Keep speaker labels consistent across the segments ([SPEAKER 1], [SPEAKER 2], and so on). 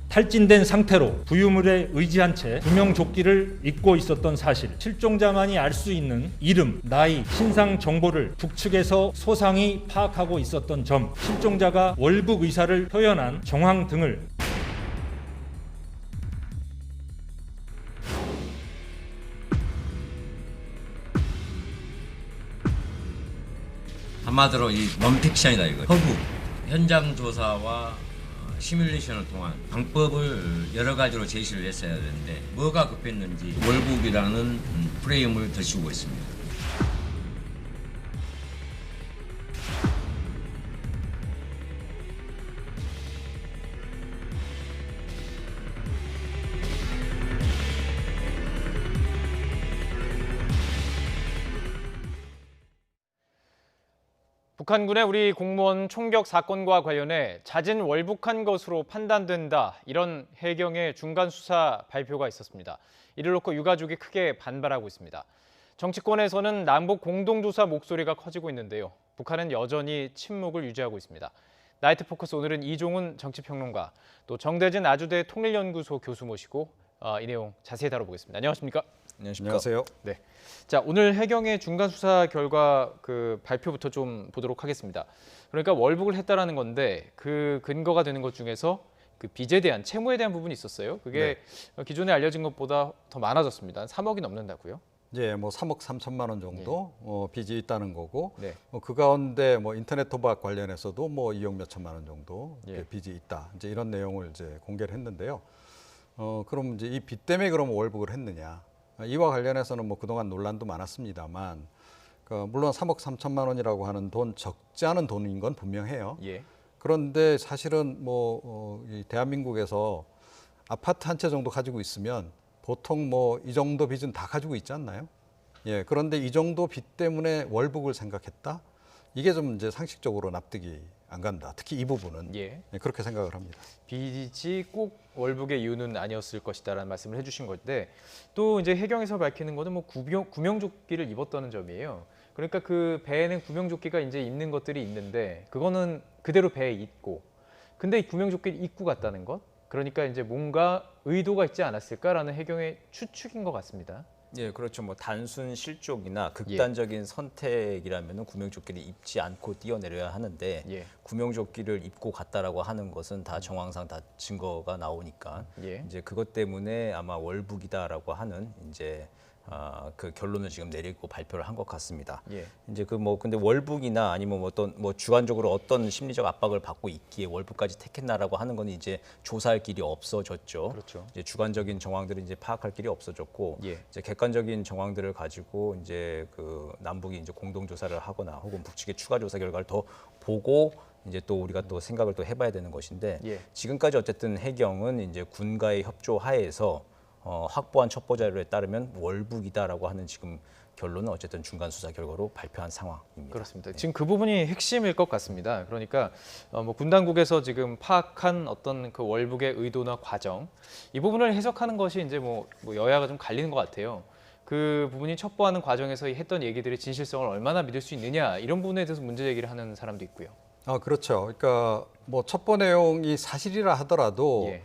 [SPEAKER 1] 탈진된 상태로 부유물에 의지한 채 구명조끼를 입고 있었던 사실, 실종자만이 알 수 있는 이름, 나이, 신상 정보를 북측에서 소상히 파악하고 있었던 점, 실종자가 월북 의사를 표현한 정황 등을
[SPEAKER 2] 한마디로 이 논픽션이다 이거. 허구 현장 조사와 시뮬레이션을 통한 방법을 여러 가지로 제시를 했어야 되는데 뭐가 급했는지 월북이라는 프레임을 드시고 있습니다.
[SPEAKER 3] 북한군의 우리 공무원 총격 사건과 관련해 잦은 월북한 것으로 판단된다. 이런 해경의 중간 수사 발표가 있었습니다. 이를 놓고 유가족이 크게 반발하고 있습니다. 정치권에서는 남북 공동조사 목소리가 커지고 있는데요. 북한은 여전히 침묵을 유지하고 있습니다. 나이트 포커스 오늘은 이종훈 정치평론가, 또 정대진 아주대 통일연구소 교수 모시고 이 내용 자세히 다뤄보겠습니다. 안녕하십니까?
[SPEAKER 4] 안녕하세요.
[SPEAKER 3] 네. 자, 오늘 해경의 중간 수사 결과 그 발표부터 좀 보도록 하겠습니다. 그러니까 월북을 했다라는 건데 그 근거가 되는 것 중에서 그 빚에 대한 채무에 대한 부분이 있었어요. 그게 기존에 알려진 것보다 더 많아졌습니다. 3억이 넘는다고요?
[SPEAKER 4] 예, 뭐 3억 3천만 원 정도 빚이 있다는 거고,
[SPEAKER 3] 네.
[SPEAKER 4] 그 가운데 뭐 인터넷 도박 관련해서도 뭐 2억 몇 천만 원 정도
[SPEAKER 3] 예.
[SPEAKER 4] 빚이 있다. 이제 이런 내용을 이제 공개를 했는데요. 그럼 이제 이 빚 때문에 그럼 월북을 했느냐? 이와 관련해서는 뭐 그동안 논란도 많았습니다만, 물론 3억 3천만 원이라고 하는 돈 적지 않은 돈인 건 분명해요.
[SPEAKER 3] 예.
[SPEAKER 4] 그런데 사실은 뭐 이 대한민국에서 아파트 한 채 정도 가지고 있으면 보통 뭐 이 정도 빚은 다 가지고 있지 않나요? 예. 그런데 이 정도 빚 때문에 월북을 생각했다? 이게 좀 이제 상식적으로 납득이 안 간다. 특히 이 부분은
[SPEAKER 3] 예.
[SPEAKER 4] 그렇게 생각을 합니다.
[SPEAKER 3] 빚이 꼭 월북의 이유는 아니었을 것이다라는 말씀을 해주신 건데, 또 이제 해경에서 밝히는 거는 뭐 구명조끼를 입었다는 점이에요. 그러니까 그 배에는 구명조끼가 이제 있는 것들이 있는데 그거는 그대로 배에 있고, 근데 이 구명조끼를 입고 갔다는 것, 그러니까 이제 뭔가 의도가 있지 않았을까라는 해경의 추측인 것 같습니다.
[SPEAKER 5] 예, 그렇죠. 뭐 단순 실족이나 극단적인 선택이라면은 구명조끼를 입지 않고 뛰어내려야 하는데
[SPEAKER 3] 예.
[SPEAKER 5] 구명조끼를 입고 갔다라고 하는 것은 다 정황상 다 증거가 나오니까
[SPEAKER 3] 예.
[SPEAKER 5] 이제 그것 때문에 아마 월북이다라고 하는 이제 그 결론을 지금 내리고 발표를 한 것 같습니다.
[SPEAKER 3] 예.
[SPEAKER 5] 이제 그 뭐 근데 월북이나 아니면 어떤 뭐 주관적으로 어떤 심리적 압박을 받고 있기에 월북까지 택했나라고 하는 건 이제 조사할 길이 없어졌죠.
[SPEAKER 3] 그렇죠.
[SPEAKER 5] 이제 주관적인 정황들을 이제 파악할 길이 없어졌고
[SPEAKER 3] 예.
[SPEAKER 5] 이제 객관적인 정황들을 가지고 이제 그 남북이 이제 공동 조사를 하거나 혹은 북측의 추가 조사 결과를 더 보고 이제 또 우리가 또 생각을 또 해봐야 되는 것인데
[SPEAKER 3] 예.
[SPEAKER 5] 지금까지 어쨌든 해경은 이제 군과의 협조 하에서 확보한 첩보 자료에 따르면 월북이다라고 하는 지금 결론은 어쨌든 중간 수사 결과로 발표한 상황입니다.
[SPEAKER 3] 그렇습니다. 지금 그 부분이 핵심일 것 같습니다. 그러니까 뭐 군 당국에서 지금 파악한 어떤 그 월북의 의도나 과정, 이 부분을 해석하는 것이 이제 뭐 여야가 좀 갈리는 것 같아요. 그 부분이 첩보하는 과정에서 했던 얘기들의 진실성을 얼마나 믿을 수 있느냐, 이런 부분에 대해서 문제 제기를 하는 사람도 있고요.
[SPEAKER 4] 그렇죠. 그러니까 뭐 첩보 내용이 사실이라 하더라도
[SPEAKER 3] 예.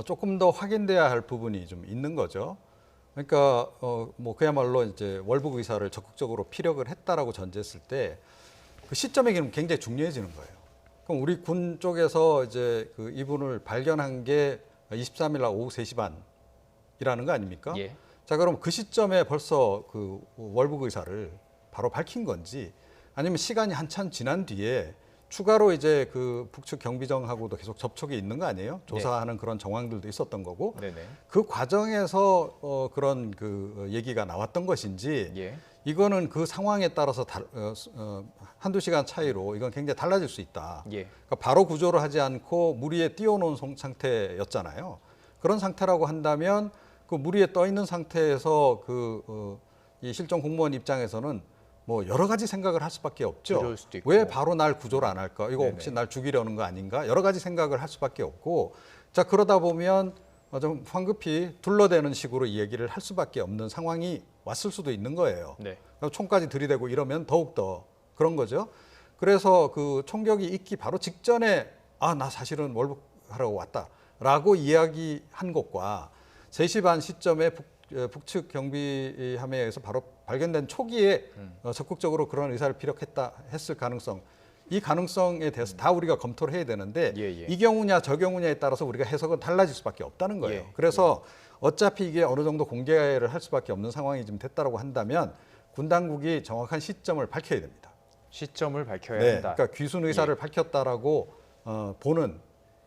[SPEAKER 4] 조금 더 확인돼야 할 부분이 좀 있는 거죠. 그러니까 뭐 그야말로 이제 월북 의사를 적극적으로 피력을 했다라고 전제했을 때 그 시점이 굉장히 중요해지는 거예요. 그럼 우리 군 쪽에서 이제 그 이분을 발견한 게 23일 날 오후 3시 반이라는 거 아닙니까?
[SPEAKER 3] 예.
[SPEAKER 4] 자, 그럼 그 시점에 벌써 그 월북 의사를 바로 밝힌 건지, 아니면 시간이 한참 지난 뒤에 추가로 이제 그 북측 경비정하고도 계속 접촉이 있는 거 아니에요? 조사하는 그런 정황들도 있었던 거고,
[SPEAKER 3] 네네.
[SPEAKER 4] 그 과정에서 그런 그 얘기가 나왔던 것인지,
[SPEAKER 3] 예.
[SPEAKER 4] 이거는 그 상황에 따라서 한두 시간 차이로 이건 굉장히 달라질 수 있다.
[SPEAKER 3] 예.
[SPEAKER 4] 그러니까 바로 구조를 하지 않고 물 위에 띄워놓은 상태였잖아요. 그런 상태라고 한다면 그 물 위에 떠 있는 상태에서 이 실종 공무원 입장에서는 뭐 여러 가지 생각을 할 수밖에 없죠.
[SPEAKER 3] 두려울 수도 있고.
[SPEAKER 4] 왜 바로 날 구조를 안 할까? 이거
[SPEAKER 3] 네네.
[SPEAKER 4] 혹시 날 죽이려는 거 아닌가? 여러 가지 생각을 할 수밖에 없고, 자, 그러다 보면 좀 황급히 둘러대는 식으로 이 얘기를 할 수밖에 없는 상황이 왔을 수도 있는 거예요.
[SPEAKER 3] 네.
[SPEAKER 4] 총까지 들이대고 이러면 더욱더 그런 거죠. 그래서 그 총격이 있기 바로 직전에 나 사실은 월북하러 왔다 라고 이야기한 것과 3시 반 시점에 북측 경비함에 의해서 바로 발견된 초기에 적극적으로 그런 의사를 했을 가능성, 이 가능성에 대해서 다 우리가 검토를 해야 되는데 이 경우냐 저 경우냐에 따라서 우리가 해석은 달라질 수밖에 없다는 거예요. 그래서 어차피 이게 어느 정도 공개를 할 수밖에 없는 상황이 지금 됐다고 한다면 군 당국이 정확한 시점을 밝혀야 됩니다.
[SPEAKER 3] 시점을 밝혀야
[SPEAKER 4] 네,
[SPEAKER 3] 한다.
[SPEAKER 4] 그러니까 귀순 의사를 밝혔다라고 보는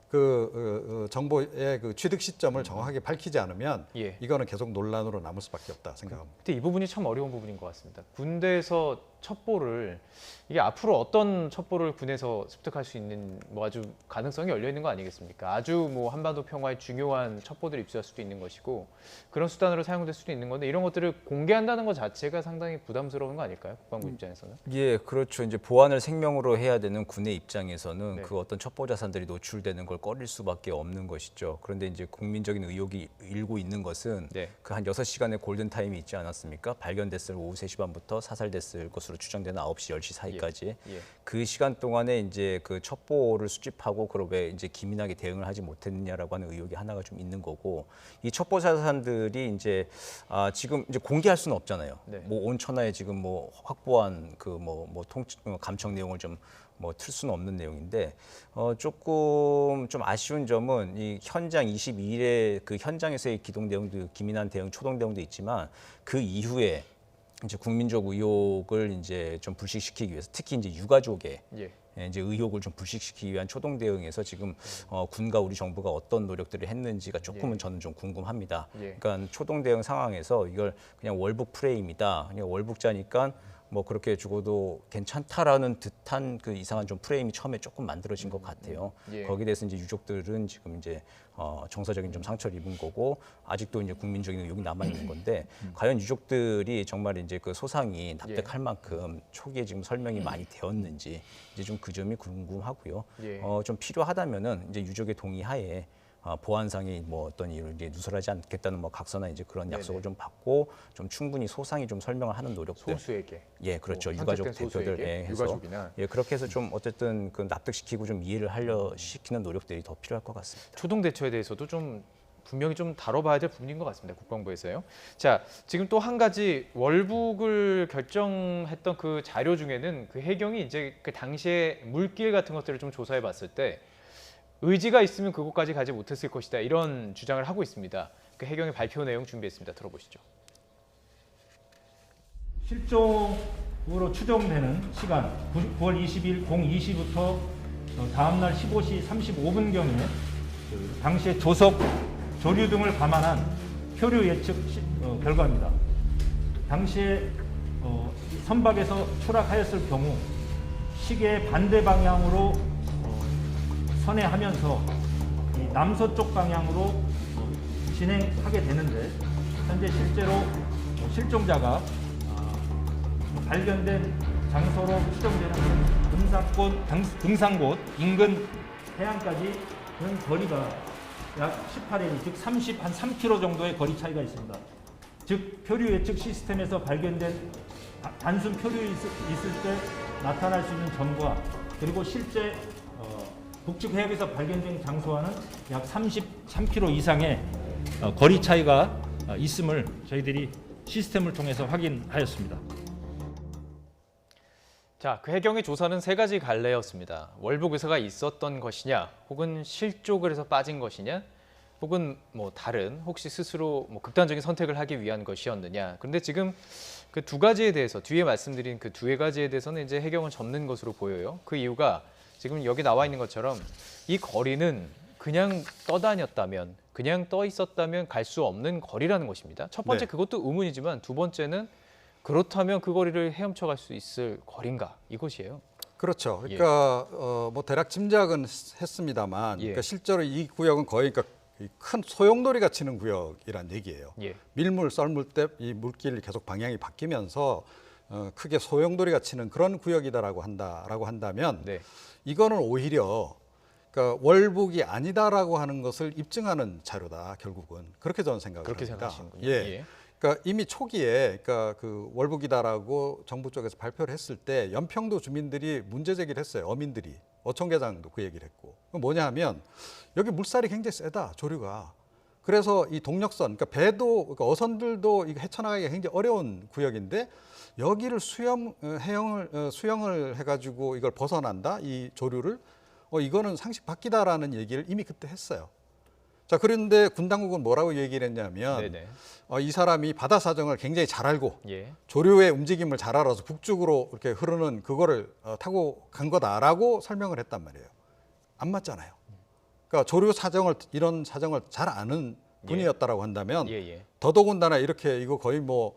[SPEAKER 4] 그 정보의 그 취득 시점을 정확하게 밝히지 않으면 이거는 계속 논란으로 남을 수밖에 없다 생각합니다.
[SPEAKER 3] 근데 이 부분이 참 어려운 부분인 것 같습니다. 군대에서 첩보를 이게 앞으로 어떤 첩보를 군에서 습득할 수 있는 뭐 아주 가능성이 열려 있는 거 아니겠습니까? 아주 뭐 한반도 평화에 중요한 첩보들을 입수할 수도 있는 것이고 그런 수단으로 사용될 수도 있는 건데 이런 것들을 공개한다는 것 자체가 상당히 부담스러운 거 아닐까요? 국방부 입장에서는?
[SPEAKER 5] 예, 그렇죠. 이제 보안을 생명으로 해야 되는 군의 입장에서는
[SPEAKER 3] 네.
[SPEAKER 5] 그 어떤 첩보 자산들이 노출되는 걸 꺼릴 수밖에 없는 것이죠. 그런데 이제 국민적인 의혹이 일고 있는 것은 그 한 6시간의 골든 타임이 있지 않았습니까? 발견됐을 오후 3시 반부터 사살됐을 것으로 추정되는 9시, 10시 사이까지 그 시간 동안에 이제 그 첩보를 수집하고 그걸 왜 이제 기민하게 대응을 하지 못했느냐라고 하는 의혹이 하나가 좀 있는 거고 이 첩보 자산들이 이제 지금 이제 공개할 수는 없잖아요. 뭐 온 천하에 지금 뭐 확보한 그 감청 내용을 좀 뭐 틀 수는 없는 내용인데 조금 좀 아쉬운 점은 이 현장 22일에 그 현장에서의 기동 대응도 기민한 대응, 초동 대응도 있지만 그 이후에 이제 국민적 의혹을 이제 좀 불식시키기 위해서 특히 이제 유가족의 이제 의혹을 좀 불식시키기 위한 초동 대응에서 지금 군과 우리 정부가 어떤 노력들을 했는지가 조금은 저는 좀 궁금합니다. 그러니까 초동 대응 상황에서 이걸 그냥 월북 프레임이다, 그냥 월북자니까 뭐 그렇게 죽어도 괜찮다라는 듯한 그 이상한 좀 프레임이 처음에 조금 만들어진 것 같아요. 거기에 대해서 이제 유족들은 지금 이제 정서적인 좀 상처를 입은 거고 아직도 이제 국민적인 의혹이 남아 있는 건데 과연 유족들이 정말 이제 그 소상이 납득할 만큼 초기에 지금 설명이 많이 되었는지 이제 좀 그 점이 궁금하고요. 좀 필요하다면은 이제 유족의 동의하에 보안상의 뭐 어떤 일을 이제 누설하지 않겠다는 뭐 각서나 이제 그런 약속을 좀 받고 좀 충분히 소상히 좀 설명을 하는 노력들.
[SPEAKER 3] 소수에게.
[SPEAKER 5] 예, 그렇죠.
[SPEAKER 3] 뭐
[SPEAKER 5] 유가족
[SPEAKER 3] 선택된
[SPEAKER 5] 대표들
[SPEAKER 3] 소수에게,
[SPEAKER 5] 해서
[SPEAKER 3] 유가족이나.
[SPEAKER 5] 그렇게 해서 좀 어쨌든 그 납득시키고 좀 이해를 하려 시키는 노력들이 더 필요할 것 같습니다.
[SPEAKER 3] 초동 대처에 대해서도 좀 분명히 좀 다뤄봐야 될 부분인 것 같습니다. 국방부에서요. 자, 지금 또 한 가지 월북을 결정했던 그 자료 중에는 그 해경이 이제 그 당시에 물길 같은 것들을 좀 조사해봤을 때. 의지가 있으면 그곳까지 가지 못했을 것이다. 이런 주장을 하고 있습니다. 그 해경의 발표 내용 준비했습니다. 들어보시죠.
[SPEAKER 1] 실종으로 추정되는 시간 9월 20일 02시부터 다음날 15시 35분경에 당시의 조석, 조류 등을 감안한 표류 예측 결과입니다. 당시에 선박에서 추락하였을 경우 시계의 반대 방향으로 선회하면서 남서쪽 방향으로 진행하게 되는데 현재 실제로 실종자가 발견된 장소로 추정되는 등산곳 인근 해안까지는 거리가 약 18일, 즉 3km 정도의 거리 차이가 있습니다. 즉 표류 예측 시스템에서 발견된 단순 표류 있을 때 나타날 수 있는 점과 그리고 실제 북측 해역에서 발견된 장소와는 약 33km 이상의 거리 차이가 있음을 저희들이 시스템을 통해서 확인하였습니다.
[SPEAKER 3] 자, 그 해경의 조사는 3가지 갈래였습니다. 월북 의사가 있었던 것이냐, 혹은 실족을 해서 빠진 것이냐, 혹은 뭐 다른 혹시 스스로 뭐 극단적인 선택을 하기 위한 것이었느냐. 그런데 지금 그 2가지에 대해서 뒤에 말씀드린 그 2가지에 대해서는 이제 해경을 접는 것으로 보여요. 그 이유가 지금 여기 나와 있는 것처럼 이 거리는 그냥 떠다녔다면, 그냥 떠 있었다면 갈 수 없는 거리라는 것입니다. 첫 번째 그것도 의문이지만 두 번째는 그렇다면 그 거리를 헤엄쳐 갈 수 있을 거리인가 이것이에요.
[SPEAKER 4] 그렇죠. 그러니까 뭐 대략 짐작은 했습니다만 그러니까 실제로 이 구역은 거의 그러니까 큰 소용돌이가 치는 구역이란 얘기예요. 밀물, 썰물 때 이 물길이 계속 방향이 바뀌면서 크게 소용돌이가 치는 그런 구역이다라고 한다면 이거는 오히려 그러니까 월북이 아니다라고 하는 것을 입증하는 자료다 결국은 그렇게 저는 생각을
[SPEAKER 3] 그렇게
[SPEAKER 4] 합니다.
[SPEAKER 3] 생각하시는군요.
[SPEAKER 4] 그러니까 이미 초기에 그러니까 그 월북이다라고 정부 쪽에서 발표를 했을 때 연평도 주민들이 문제 제기를 했어요. 어민들이 어촌계장도 그 얘기를 했고. 뭐냐 하면 여기 물살이 굉장히 세다, 조류가. 그래서 이 동력선, 그러니까 배도, 그러니까 어선들도 이거 헤쳐나가기가 굉장히 어려운 구역인데 여기를 수영을 해가지고 이걸 벗어난다, 이 조류를. 이거는 상식 밖이다라는 얘기를 이미 그때 했어요. 자, 그런데 군 당국은 뭐라고 얘기를 했냐면 이 사람이 바다 사정을 굉장히 잘 알고 조류의 움직임을 잘 알아서 북쪽으로 이렇게 흐르는 그거를 타고 간 거다라고 설명을 했단 말이에요. 안 맞잖아요. 그러니까 조류 사정을, 이런 사정을 잘 아는 분이었다라고 한다면 더더군다나 이렇게 이거 거의 뭐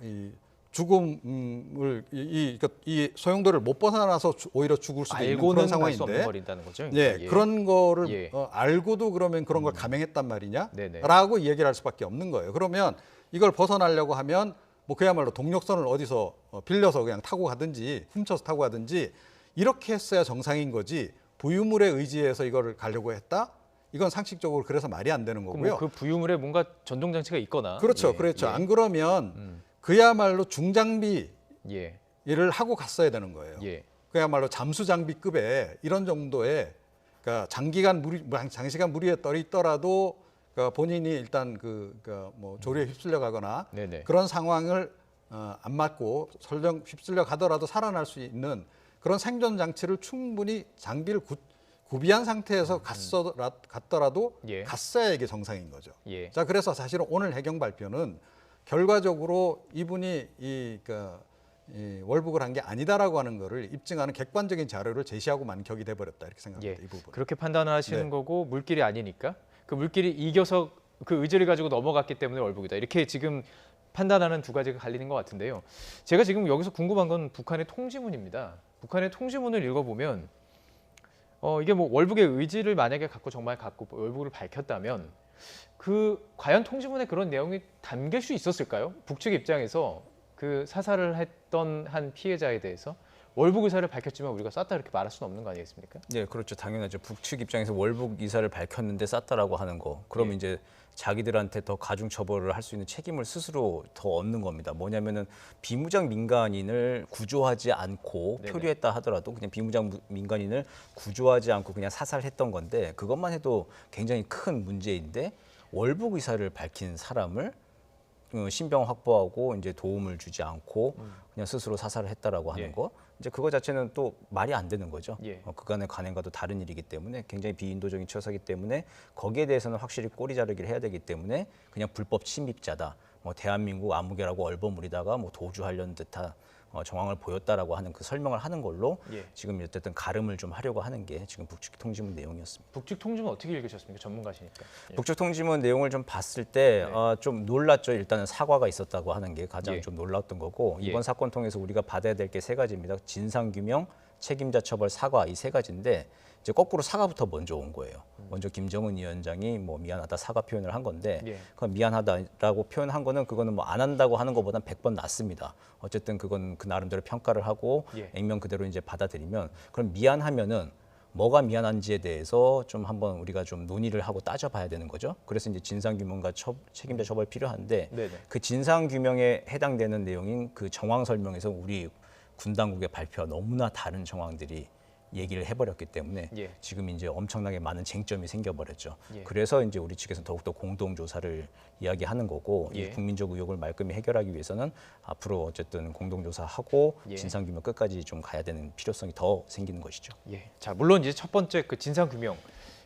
[SPEAKER 4] 이 죽음을 이 소용돌이를 못 벗어나서 오히려 죽을 수도 있는 그런 상황인데,
[SPEAKER 3] 거죠?
[SPEAKER 4] 그런 거를 알고도 그러면 그런 걸 감행했단 말이냐라고 얘기를 할 수밖에 없는 거예요. 그러면 이걸 벗어나려고 하면 뭐 그야말로 동력선을 어디서 빌려서 그냥 타고 가든지 훔쳐서 타고 가든지 이렇게 했어야 정상인 거지. 부유물에 의지해서 이거를 가려고 했다? 이건 상식적으로 그래서 말이 안 되는 거고요.
[SPEAKER 3] 그 부유물에 뭔가 전동 장치가 있거나.
[SPEAKER 4] 그렇죠, 그렇죠. 안 그러면 그야말로 중장비 일을 하고 갔어야 되는 거예요. 그야말로 잠수 장비급의 이런 정도의, 그러니까 장시간 무리에 떠있더라도 그러니까 본인이 일단 뭐 조류에 휩쓸려 가거나 그런 상황을 안 맞고 설령 휩쓸려 가더라도 살아날 수 있는 그런 생존 장치를 충분히 장비를 구비한 상태에서 갔더라도 갔어야 이게 정상인 거죠. 자, 그래서 사실은 오늘 해경 발표는 결과적으로 이분이 이 월북을 한 게 아니다라고 하는 거를 입증하는 객관적인 자료를 제시하고만 격이 돼버렸다, 이렇게 생각합니다. 이 부분.
[SPEAKER 3] 그렇게 판단하시는 거고, 물길이 아니니까 그 물길이 이겨서 그 의지를 가지고 넘어갔기 때문에 월북이다, 이렇게 지금 판단하는 두 가지가 갈리는 것 같은데요. 제가 지금 여기서 궁금한 건 북한의 통지문입니다. 북한의 통지문을 읽어보면 이게 뭐 월북의 의지를 만약에 정말 갖고 월북을 밝혔다면 과연 통지문에 그런 내용이 담길 수 있었을까요? 북측 입장에서 그 사살을 했던 한 피해자에 대해서 월북 의사를 밝혔지만 우리가 쐈다, 이렇게 말할 수는 없는 거 아니겠습니까?
[SPEAKER 5] 네, 그렇죠. 당연하죠. 북측 입장에서 월북 의사를 밝혔는데 쐈다라고 하는 거, 그러면 이제 자기들한테 더 가중 처벌을 할 수 있는 책임을 스스로 더 얻는 겁니다. 뭐냐면은 비무장 민간인을 구조하지 않고 표류했다 하더라도 그냥 비무장 민간인을 구조하지 않고 그냥 사살했던 건데, 그것만 해도 굉장히 큰 문제인데 월북 의사를 밝힌 사람을 신병 확보하고 이제 도움을 주지 않고 그냥 스스로 사살을 했다라고 하는 거, 이제 그거 자체는 또 말이 안 되는 거죠. 그간의 관행과도 다른 일이기 때문에 굉장히 비인도적인 처사이기 때문에 거기에 대해서는 확실히 꼬리 자르기를 해야 되기 때문에 그냥 불법 침입자다, 뭐 대한민국 아무개라고 얼버무리다가 뭐 도주하려는 듯한 정황을 보였다라고 하는 그 설명을 하는 걸로 지금 어쨌든 가름을 좀 하려고 하는 게 지금 북측 통지문 내용이었습니다.
[SPEAKER 3] 북측 통지문 어떻게 읽으셨습니까? 전문가시니까.
[SPEAKER 5] 북측 통지문 내용을 좀 봤을 때 좀 놀랐죠. 일단은 사과가 있었다고 하는 게 가장 좀 놀랐던 거고, 이번 사건 통해서 우리가 받아야 될 게 세 가지입니다. 진상규명, 책임자 처벌, 사과, 이 세 가지인데 이제 거꾸로 사과부터 먼저 온 거예요. 먼저 김정은 위원장이 뭐 미안하다 사과 표현을 한 건데, 그 미안하다라고 표현한 거는 그거는 뭐 안 한다고 하는 것보단 100번 낫습니다. 어쨌든 그건 그 나름대로 평가를 하고 액면 그대로 이제 받아들이면, 그럼 미안하면은 뭐가 미안한지에 대해서 좀 한번 우리가 좀 논의를 하고 따져봐야 되는 거죠. 그래서 이제 진상규명과 책임자 처벌이 필요한데 그 진상규명에 해당되는 내용인 그 정황 설명에서 우리 군 당국의 발표와 너무나 다른 정황들이 얘기를 해버렸기 때문에 지금 이제 엄청나게 많은 쟁점이 생겨버렸죠. 그래서 이제 우리 측에서 더욱더 공동조사를 이야기하는 거고, 이 국민적 의혹을 말끔히 해결하기 위해서는 앞으로 어쨌든 공동조사하고 진상규명 끝까지 좀 가야 되는 필요성이 더 생기는 것이죠.
[SPEAKER 3] 자, 물론 이제 첫 번째 그 진상규명,